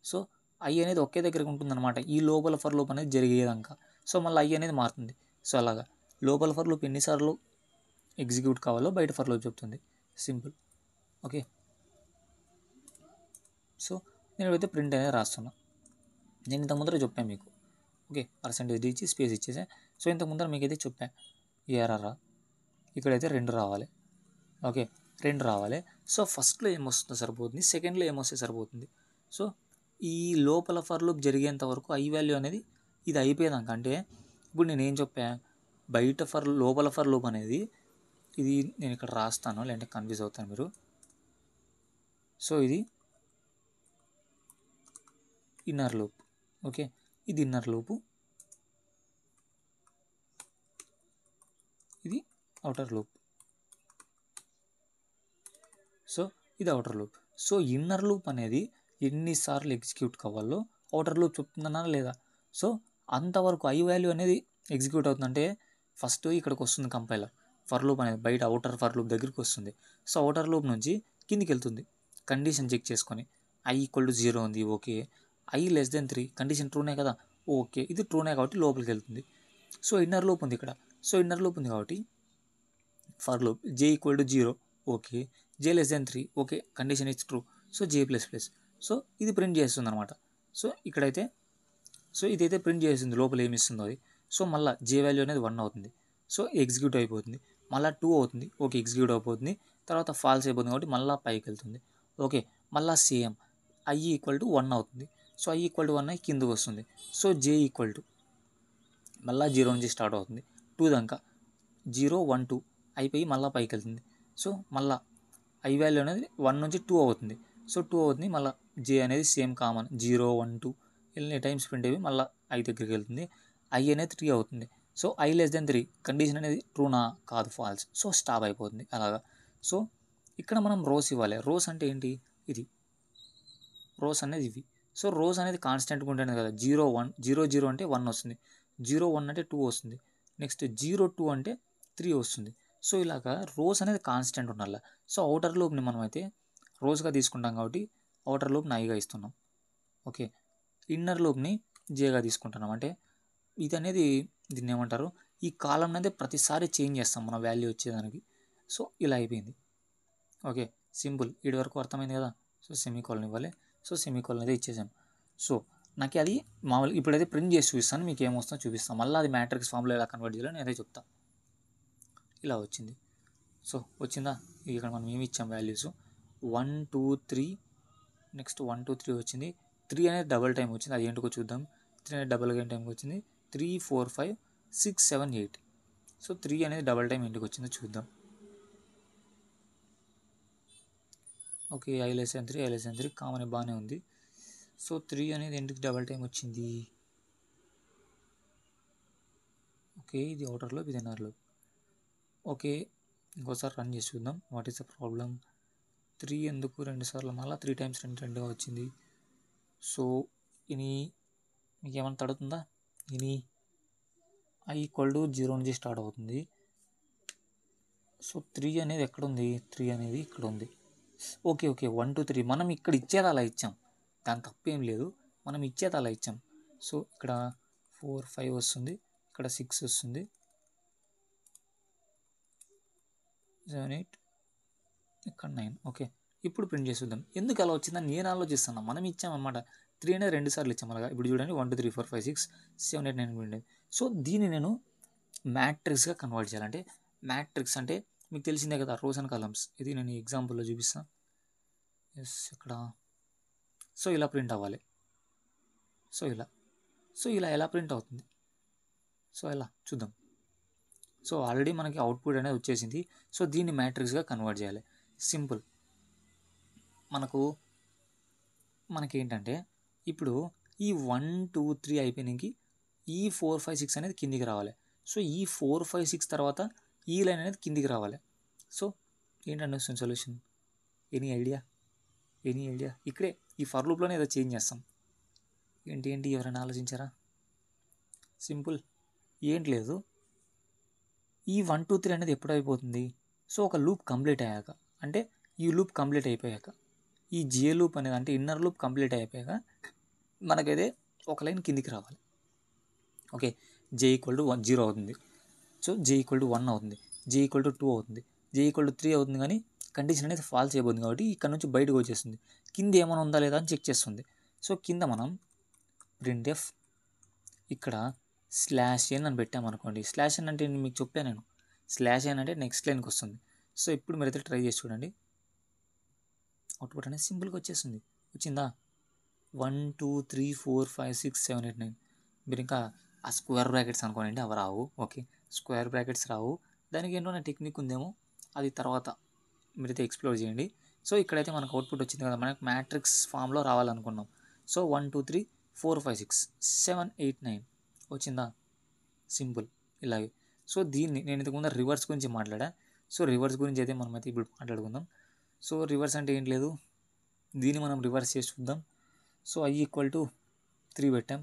సో ఐ అనేది ఒకే దగ్గరకు ఉంటుందన్నమాట ఈ లోపల ఫర్ లూప్ అనేది జరిగేదాకా. సో మళ్ళీ ఐ అనేది మారుతుంది. సో అలాగా లోపల ఫర్ లూప్ ఎన్నిసార్లు ఎగ్జిక్యూట్ కావాలో బయట ఫర్ లూప్ చెప్తుంది. సింపుల్. ఓకే, సో నేను అయితే ప్రింట్ అనేది రాస్తున్నా. నేను ఇంత ముందర చెప్పాను మీకు. ఓకే, % ఇచ్చి స్పేస్ ఇచ్చేసా. సో ఇంత ముందర మీకైతే చెప్పాను ఏఆర్ఆర్ ఇక్కడైతే 2 రావాలి. ఓకే, 2 రావాలి. సో ఫస్ట్లో ఏమొస్తుందో సరిపోతుంది, సెకండ్లో ఏమొస్తే సరిపోతుంది. సో ఈ లోపల ఫర్ లూప్ జరిగేంత వరకు ఐ వాల్యూ అనేది ఇది అయిపోయేదాక. అంటే ఇప్పుడు నేను ఏం చెప్పా, లోపల ఫర్ లూప్ అనేది ఇది నేను ఇక్కడ రాస్తాను, లేదంటే కన్ఫ్యూజ్ అవుతాను మీరు. సో ఇది ఇన్నర్ లూప్. ఓకే, ఇది ఇన్నర్ లూపు, ఇది అవుటర్ లూప్. సో ఇది outer loop. So inner loop అనేది ఎన్నిసార్లు ఎగ్జిక్యూట్ కావాలో అవుటర్ లూప్ చెప్తుందన్నా లేదా. సో అంతవరకు ఐ వాల్యూ అనేది ఎగ్జిక్యూట్ అవుతుందంటే ఫస్ట్ ఇక్కడికి వస్తుంది కంపైలర్, ఫర్ లూప్ అనేది బయట అవుటర్ ఫర్ లూప్ దగ్గరికి వస్తుంది. సో అవుటర్ లూప్ నుంచి కిందికి వెళ్తుంది కండిషన్ చెక్ చేసుకొని, i = 0 ఉంది, ఓకే. i < 3 కండిషన్ ట్రూనే కదా, ఓకే, ఇది ట్రూనే కాబట్టి లోపలికి వెళ్తుంది. సో ఇన్నర్ లూప్ ఉంది ఇక్కడ. సో ఇన్నర్ లూప్ ఉంది కాబట్టి for loop j = 0, okay, j < 3, okay, condition it's true. So j++, so ఇది ప్రింట్ చేస్తుంది అనమాట. సో ఇక్కడైతే సో ఇదైతే ప్రింట్ చేస్తుంది లోపల ఏమి ఇస్తుందో అది. సో మళ్ళీ j వాల్యూ అనేది 1 అవుతుంది. సో ఎగ్జిక్యూట్ అయిపోతుంది. మళ్ళీ 2 అవుతుంది, ఓకే, ఎగ్జిక్యూట్ అయిపోతుంది. తర్వాత ఫాల్స్ అయిపోతుంది కాబట్టి మళ్ళీ పైకి వెళ్తుంది. ఓకే, మళ్ళీ సేమ్ i = 1 అవుతుంది. సో i = 1 అయి కిందకు వస్తుంది. సో j = మళ్ళీ 0 నుంచి స్టార్ట్ అవుతుంది 2 దాకా, 0 1 2 అయిపోయి మళ్ళీ పైకి వెళ్తుంది. సో మళ్ళీ i వాల్యూ అనేది 1 నుంచి 2 అవుతుంది. సో 2 అవుతుంది, మళ్ళీ j అనేది సేమ్ కామన్ 0 1 2 ఎన్ని టైమ్స్ ప్రింట్ అయిపోయి మళ్ళీ i దగ్గరికి వెళ్తుంది. i అనేది 3 అవుతుంది. సో i < 3 కండిషన్ అనేది ట్రూనా కాదు ఫాల్స్. సో స్టాప్ అయిపోతుంది అలాగా. సో ఇక్కడ మనం రోస్ ఇవ్వాలి. రోస్ అంటే ఏంటి, ఇది రోస్ అనేది ఇవి. సో రోస్ అనేది కాన్స్టెంట్గా ఉంటుంది కదా, 0 1 0 0 అంటే 1 వస్తుంది, 0 1 అంటే 2 వస్తుంది, నెక్స్ట్ 0 2 అంటే 3 వస్తుంది. సో ఇలాగా రోస్ అనేది కాన్స్టెంట్ ఉండాలి. సో అవుటర్ లూప్ని మనం అయితే రోస్గా తీసుకుంటాం కాబట్టి అవుటర్ లూప్ని ఐగా ఇస్తున్నాం. ఓకే, ఇన్నర్ లూప్ని జేగా తీసుకుంటున్నాం. అంటే ఇది అనేది దీన్ని ఏమంటారు, ఈ కాలం అనేది ప్రతిసారి చేంజ్ చేస్తాం మన వాల్యూ వచ్చేదానికి. సో ఇలా అయిపోయింది. ఓకే, సింపుల్, వీడి వరకు అర్థమైంది కదా. సో సెమీకోలన్ ఇవ్వాలి. సో సెమీకోలన్ అయితే ఇచ్చేసాం. సో నాకు అది మామూలుగా ఇప్పుడైతే ప్రింట్ చేసి చూపిస్తాను, మీకు ఏమొస్తుందో చూపిస్తాను. మళ్ళీ అది మ్యాట్రిక్స్ ఫామ్లో ఎలా కన్వర్ట్ చేయాలో నేనైతే చెప్తాను. ఇలా వచ్చింది. సో వచ్చిందా, ఇక్కడ మనం ఏమి ఇచ్చాం వాల్యూస్ 1 2 3, నెక్స్ట్ 1 2 3 వచ్చింది. 3 అనేది డబల్ టైం వచ్చింది, అది ఏంటికో చూద్దాం. 3 అనేది డబల్ టైంకి వచ్చింది. 3 4 5 6 7 8. సో 3 అనేది డబల్ టైం ఇంటికి వచ్చిందో చూద్దాం. ఓకే, i < 3 i < 3 కామన్ బాగానే ఉంది. సో 3 అనేది ఎందుకు డబల్ టైం వచ్చింది. ఓకే, ఇది అవుటర్లో, ఇది ఇన్నర్లో. ఓకే, ఇంకోసారి రన్ చేసి చూద్దాం. What is the problem. 3 ఎందుకు 2 సార్లు, మళ్ళీ 3 టైమ్స్ 2గా వచ్చింది. సో ఇని మీకు ఏమైనా తడుతుందా, ఇని i = 0 నుంచి స్టార్ట్ అవుతుంది. సో 3 అనేది ఎక్కడ ఉంది, 3 అనేది ఇక్కడ ఉంది. ఓకే ఓకే 1 2 3 మనం ఇక్కడ ఇచ్చేది అలా ఇచ్చాం, దాని తప్పేం లేదు, మనం ఇచ్చేది అలా ఇచ్చాం. సో ఇక్కడ 4 5 వస్తుంది, ఇక్కడ 6 వస్తుంది, 7 8, ఇక్కడ 9. ఓకే, ఇప్పుడు ప్రింట్ చేసి చూద్దాం. ఎందుకు అలా వచ్చిందని నేను ఆలోచిస్తాను. మనం ఇచ్చామన్నమాట, 3 అనేది 2 సార్లు ఇచ్చాం అలాగా. ఇప్పుడు చూడండి 1 2 3 4 5 6 7 8 9 ప్రింట్. సో దీన్ని నేను మ్యాట్రిక్స్గా కన్వర్ట్ చేయాలంటే, మ్యాట్రిక్స్ అంటే మీకు తెలిసిందే కదా, రోస్ అండ్ కాలమ్స్. ఇది నేను ఎగ్జాంపుల్లో చూపిస్తాను. ఎస్ ఇక్కడ. సో ఇలా ప్రింట్ అవ్వాలి. సో ఇలా ఎలా ప్రింట్ అవుతుంది, సో ఎలా చూద్దాం. సో ఆల్రెడీ మనకి అవుట్పుట్ అనేది వచ్చేసింది. సో దీన్ని మ్యాట్రిక్స్గా కన్వర్ట్ చేయాలి. సింపుల్. మనకేంటంటే ఇప్పుడు ఈ 1 2 3 అయిపోయినాకి ఈ 4 5 6 అనేది కిందికి రావాలి. సో ఈ 4 5 6 తర్వాత ఈ లైన్ అనేది కిందికి రావాలి. సో ఏంటంటే సొల్యూషన్, ఎనీ ఐడియా ఇక్కడే ఈ ఫర్ లూప్లోనే ఏదో చేంజ్ చేస్తాం. ఏంటి ఎవరైనా ఆలోచించారా. సింపుల్, ఏంటి లేదు, ఈ 1 2 3 అనేది ఎప్పుడు అయిపోతుంది. సో ఒక లూప్ కంప్లీట్ అయ్యాక, అంటే ఈ లూప్ కంప్లీట్ అయిపోయాక, ఈ జే లూప్ అనేది అంటే ఇన్నర్ లూప్ కంప్లీట్ అయిపోయాక మనకైతే ఒక లైన్ కిందికి రావాలి. ఓకే, j = 0 అవుతుంది. సో j = 1 అవుతుంది, j = 2 అవుతుంది, j = 3 అవుతుంది. కానీ కండిషన్ అనేది ఫాల్స్ అయిపోతుంది కాబట్టి ఇక్కడ నుంచి బయటకు వచ్చేస్తుంది. కింద ఏమైనా ఉందా లేదా అని చెక్ చేస్తుంది. సో కింద మనం printf ఇక్కడ /n అని పెట్టామనుకోండి. /n అంటే మీకు చెప్పాను నేను, /n అంటే నెక్స్ట్ లైన్కి వస్తుంది. సో ఇప్పుడు మీరైతే ట్రై చేసి చూడండి, అవుట్పుట్ అనేది సింపుల్గా వచ్చేస్తుంది. వచ్చిందా, 1 2 3 4 5 6 7 8 9. మీరు ఇంకా ఆ స్క్వేర్ బ్రాకెట్స్ అనుకోనండి, అవి రావు. ఓకే, స్క్వేర్ బ్రాకెట్స్ రావు. దానికి ఏంటో నా టెక్నిక్ ఉందేమో అది తర్వాత మీరైతే ఎక్స్ప్లోర్ చేయండి. సో ఇక్కడైతే మనకు అవుట్పుట్ వచ్చింది కదా, మనకు మ్యాట్రిక్స్ ఫామ్లో రావాలనుకున్నాం. సో 1 2 3 4 5 6 7 8 9 వచ్చిందా, సింపుల్ ఇలాగే. సో దీన్ని నేను ఇంతకుముందు రివర్స్ గురించి మాట్లాడా. సో రివర్స్ గురించి అయితే మనమైతే ఇప్పుడు మాట్లాడుకుందాం. సో రివర్స్ అంటే ఏం లేదు, దీన్ని మనం రివర్స్ చేసి చూద్దాం. సో I ఈక్వల్ టు 3 పెట్టాం.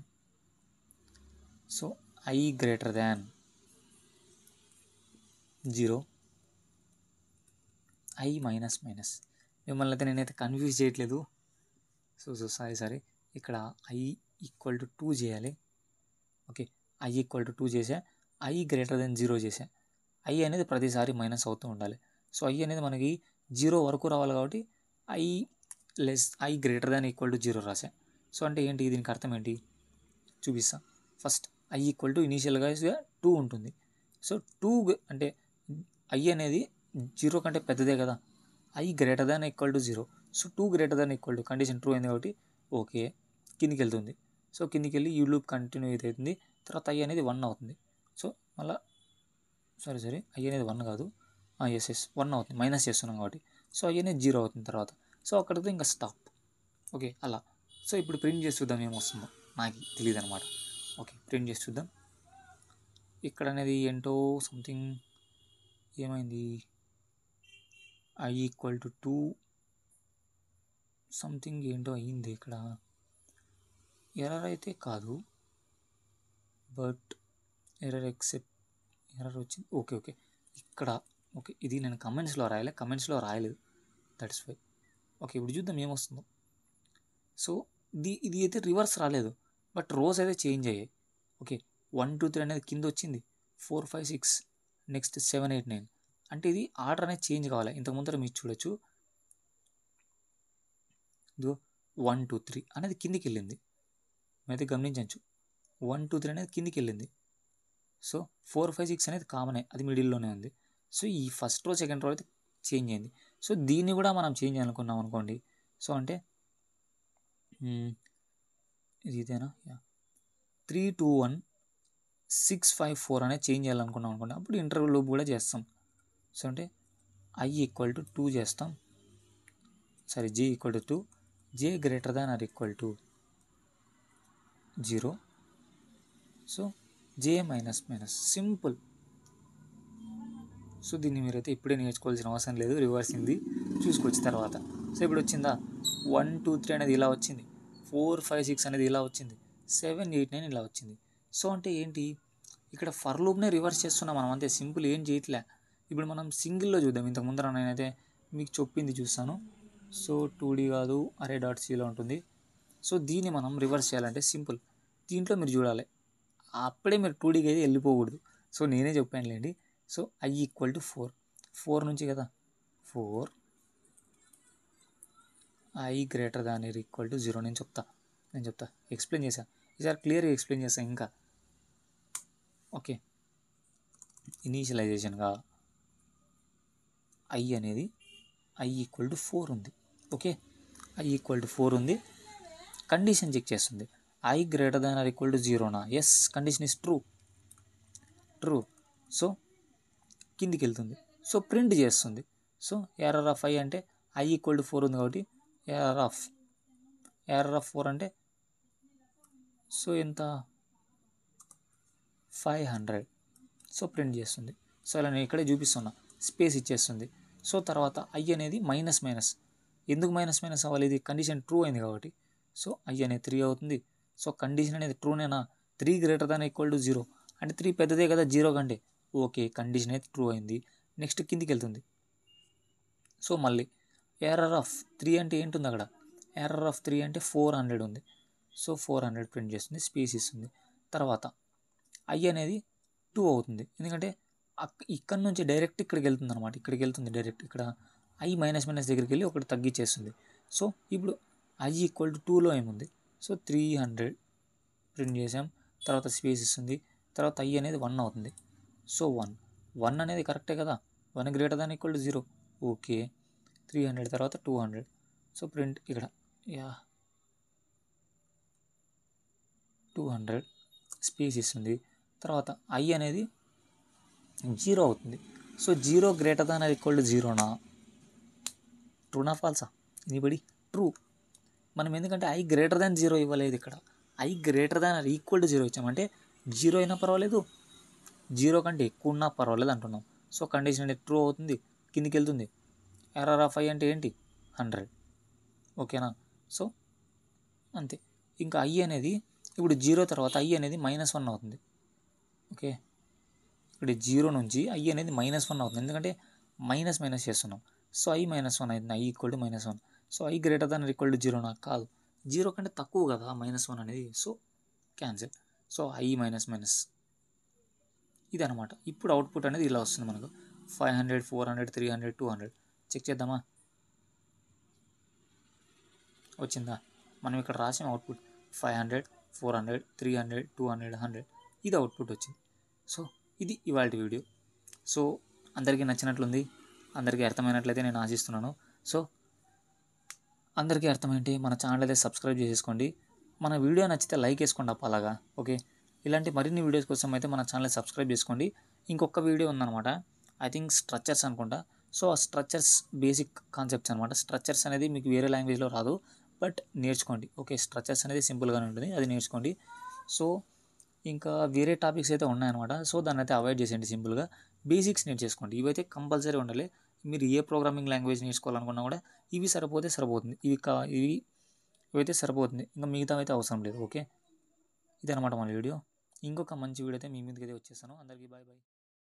So I greater than 0, I minus minus. మిమ్మల్ని అయితే నేనైతే కన్ఫ్యూజ్ చేయట్లేదు. సో సారీ ఇక్కడ I ఈక్వల్ టు 2 చేయాలి. ఓకే, I ఈక్వల్ టు 2 చేసా, I గ్రేటర్ దెన్ 0 చేసా. I అనేది ప్రతిసారి మైనస్ అవుతూ ఉండాలి. సో I అనేది మనకి 0 వరకు రావాలి కాబట్టి I greater than equal to 0 రాసా. సో అంటే ఏంటి, దీనికి అర్థం ఏంటి చూపిస్తా. ఫస్ట్ I ఈక్వల్ టు ఇనీషియల్గా 2 ఉంటుంది. సో 2 అంటే I అనేది 0 కంటే పెద్దదే కదా, I greater than equal to 0. So 2 greater than equal to condition true అయింది కాబట్టి ఓకే కిందికి వెళ్తుంది. సో కిందికి వెళ్ళి యూ లూప్ కంటిన్యూ అవుతుంది. తర్వాత I అనేది 1 అవుతుంది. సో మళ్ళీ సారీ I అనేది 1 కాదు, ఎస్ 1 అవుతుంది, మైనస్ చేస్తున్నాం కాబట్టి. సో I అనేది 0 అవుతుంది తర్వాత. సో అక్కడితో ఇంకా స్టాప్. ఓకే అలా. సో ఇప్పుడు ప్రింట్ చేసి చూద్దాం ఏమొస్తుందో, నాకు తెలియదు అనమాట. ఓకే ప్రింట్ చేసి చూద్దాం. ఇక్కడ అనేది ఏంటో సంథింగ్ ఏమైంది, I ఈక్వల్ టు 2 సంథింగ్ ఏంటో అయ్యింది ఇక్కడ. ఎర్రర్ అయితే కాదు, బట్ ఎర్రర్ వచ్చింది. ఓకే ఇక్కడ ఓకే, ఇది నేను కమెంట్స్లో రాయలేదు, దట్స్ వై. ఓకే ఇప్పుడు చూద్దాం ఏమొస్తుందో. సో ఇది అయితే రివర్స్ రాలేదు, బట్ రోస్ అయితే చేంజ్ అయ్యాయి. ఓకే 1 2 3 అనేది కింద వచ్చింది, 4 5 6 నెక్స్ట్ 7 8 9. అంటే ఇది ఆర్డర్ అనేది చేంజ్ కావాలి. ఇంతకు ముందర మీరు చూడొచ్చు, 1 2 3 అనేది కిందికి వెళ్ళింది, అయితే గమనించవచ్చు. 1 2 3 అనేది కిందికి వెళ్ళింది. సో 4 5 6 అనేది కామనే, అది మిడిల్లోనే ఉంది. సో ఈ ఫస్ట్ రో సెకండ్ రో అయితే చేంజ్ అయింది. సో దీన్ని కూడా మనం చేంజ్ అనుకున్నాం అనుకోండి. సో అంటే ఇది ఇదేనా, 3 2 1 6 5 4 అనేది చేంజ్ చేయాలనుకున్నాం అనుకోండి, అప్పుడు ఇంటర్వల్ లూప్ కూడా చేస్తాం. సో అంటే I ఈక్వల్ టు 2 చేస్తాం, J equal to 2, J greater than or equal to 0. So J minus minus, simple. So దీన్ని మీరైతే ఇప్పుడే నేర్చుకోవాల్సిన అవసరం లేదు, రివర్స్ హిందీ చూసుకోవచ్చు తర్వాత. సో ఇప్పుడు వచ్చిందా, 1 2 3 అనేది ఇలా వచ్చింది, 4 5 6 అనేది ఇలా వచ్చింది, 7 8 9 ఇలా వచ్చింది. సో అంటే ఏంటి, ఇక్కడ ఫర్ లూప్నే రివర్స్ చేస్తున్నాం మనం, అంతే సింపుల్, ఏం చేయట్లే. ఇప్పుడు మనం సింగిల్లో చూద్దాం. ఇంతకు ముందర నేనైతే మీకు చెప్పింది చూస్తాను. సో 2D కాదు, array.cలో ఉంటుంది. సో దీన్ని మనం రివర్స్ చేయాలంటే సింపుల్, దీంట్లో మీరు చూడాలి, అప్పుడే మీరు 2Dకి అయితే వెళ్ళిపోకూడదు. సో నేనే చెప్పానులేండి. సో I ఈక్వల్ టు 4 నుంచి కదా, 4 I greater than or equal to 0. నేను చెప్తా ఎక్స్ప్లెయిన్ చేశా, ఈసారి క్లియర్గా ఎక్స్ప్లెయిన్ చేస్తాను ఇంకా. ఓకే ఇనీషియలైజేషన్గా I అనేది I ఈక్వల్ టు 4 ఉంది. ఓకే I ఈక్వల్ టు 4 ఉంది, కండిషన్ చెక్ చేస్తుంది, I greater than or equal to 0నా, yes condition is true. So కిందికి వెళ్తుంది, సో ప్రింట్ చేస్తుంది. సో ఎర్రర్ ఆఫ్ I అంటే I ఈక్వల్ టు 4 ఉంది కాబట్టి ఎర్రర్ ఆఫ్ 4 అంటే సో ఎంత, 500. సో ప్రింట్ చేస్తుంది. సో ఇలా నేను ఇక్కడే చూపిస్తున్నా, స్పేస్ ఇచ్చేస్తుంది. సో తర్వాత I అనేది మైనస్ మైనస్, ఎందుకు మైనస్ మైనస్ అవ్వాలి, ఇది కండిషన్ ట్రూ అయింది కాబట్టి. సో I అనేది 3 అవుతుంది. సో కండిషన్ అనేది ట్రూనేనా, 3 గ్రేటర్ దాన్ ఈక్వల్ టు 0 అంటే 3 పెద్దదే కదా 0 కంటే. ఓకే కండిషన్ అయితే ట్రూ అయింది. నెక్స్ట్ కిందికి వెళ్తుంది. సో మళ్ళీ ఎర్రర్ ఆఫ్ 3 అంటే ఏంటుంది అక్కడ, ఎర్రర్ ఆఫ్ 3 అంటే 400 ఉంది. సో 400 ప్రింట్ చేస్తుంది, స్పేస్ ఇస్తుంది. తర్వాత I అనేది 2 అవుతుంది, ఎందుకంటే ఇక్కడ నుంచి డైరెక్ట్ ఇక్కడికి వెళ్తుంది అనమాట, ఇక్కడికి వెళ్తుంది డైరెక్ట్. ఇక్కడ I మైనస్ మైనస్ దగ్గరికి వెళ్ళి ఒకటి తగ్గించేస్తుంది. సో ఇప్పుడు I ఈక్వల్ టు 2లో ఏముంది, సో 300 ప్రింట్ చేసాం. తర్వాత స్పేస్ ఇస్తుంది. తర్వాత I అనేది 1 అవుతుంది. సో 1 అనేది కరెక్టే కదా, 1 greater than equal to 0. Okay 300 తర్వాత 200. సో ప్రింట్ ఇక్కడ 200 స్పేస్ ఇస్తుంది. తర్వాత I అనేది 0 అవుతుంది. So 0 greater than or equal to 0నా? ట్రూనా ఫాల్సా? ఎనీబడి? ట్రూ. మనం ఎందుకంటే i గ్రేటర్ దాన్ 0 ఇవ్వలేదు ఇక్కడ, i greater than or equal to 0 ఇచ్చామంటే 0 అయినా పర్వాలేదు, 0 కంటే ఎక్కువ ఉన్నా పర్వాలేదు అంటున్నాం. సో కండిషన్ అనేది ట్రూ అవుతుంది, కిందికి వెళ్తుంది. ఎర్రర్ ఆఫ్ i అంటే ఏంటి? 100. ఓకేనా? సో అంతే. ఇంకా i అనేది ఇప్పుడు 0 తర్వాత i అనేది -1 అవుతుంది. ఓకే, ఇక్కడ 0 నుంచి i అనేది -1 అవుతుంది, ఎందుకంటే మైనస్ చేస్తున్నాం. సో i -1 అవుతుంది, i equal to -1. So i greater than equal to 0 నాకు కాదు, 0 కంటే తక్కువ కదా -1 అనేది. So cancel. So i minus ఇది అనమాట. ఇప్పుడు అవుట్పుట్ అనేది ఇలా వస్తుంది మనకు 500, 400, 300, 200. చెక్ చేద్దామా? వచ్చిందా? మనం ఇక్కడ రాసిన అవుట్పుట్ 500, 400, 300, 200, 100. ఇది అవుట్పుట్ వచ్చింది. సో ఇది ఇవాళ వీడియో. సో అందరికీ నచ్చినట్లుంది, అందరికీ అర్థమైనట్లయితే నేను ఆశిస్తున్నాను. సో అందరికీ అర్థమైంటే మన ఛానల్ అయితే సబ్స్క్రైబ్ చేసేసుకోండి. మన వీడియో నచ్చితే లైక్ వేసుకోండి అలాగా. ఓకే, ఇలాంటి మరిన్ని వీడియోస్ కోసం అయితే మన ఛానల్ సబ్స్క్రైబ్ చేసుకోండి. ఇంకొక వీడియో ఉందన్నమాట, ఐ థింక్ స్ట్రక్చర్స్ అనుకుంటా. సో ఆ స్ట్రక్చర్స్ బేసిక్ కాన్సెప్ట్స్ అనమాట. స్ట్రక్చర్స్ అనేది మీకు వేరే లాంగ్వేజ్లో రాదు, బట్ నేర్చుకోండి. ఓకే, స్ట్రక్చర్స్ అనేది సింపుల్గానే ఉంటుంది, అది నేర్చుకోండి. సో ఇంకా వేరే టాపిక్స్ అయితే ఉన్నాయన్నమాట. సో దాన్ని అయితే అవాయిడ్ చేసేయండి, సింపుల్గా బేసిక్స్ నేర్చేసుకోండి. ఇవైతే కంపల్సరీ ఉండాలి. మీరు ఏ ప్రోగ్రామింగ్ లాంగ్వేజ్ నేర్చుకోవాలనుకున్నా కూడా ఇవి సరిపోతుంది, ఇవైతే సరిపోతుంది, ఇంకా మిగతా అయితే అవసరం లేదు. ఓకే, ఇదనమాట మన వీడియో. ఇంకొక మంచి వీడియో అయితే మీ ముందుకైతే వచ్చేస్తాను. అందరికీ బాయ్ బాయ్.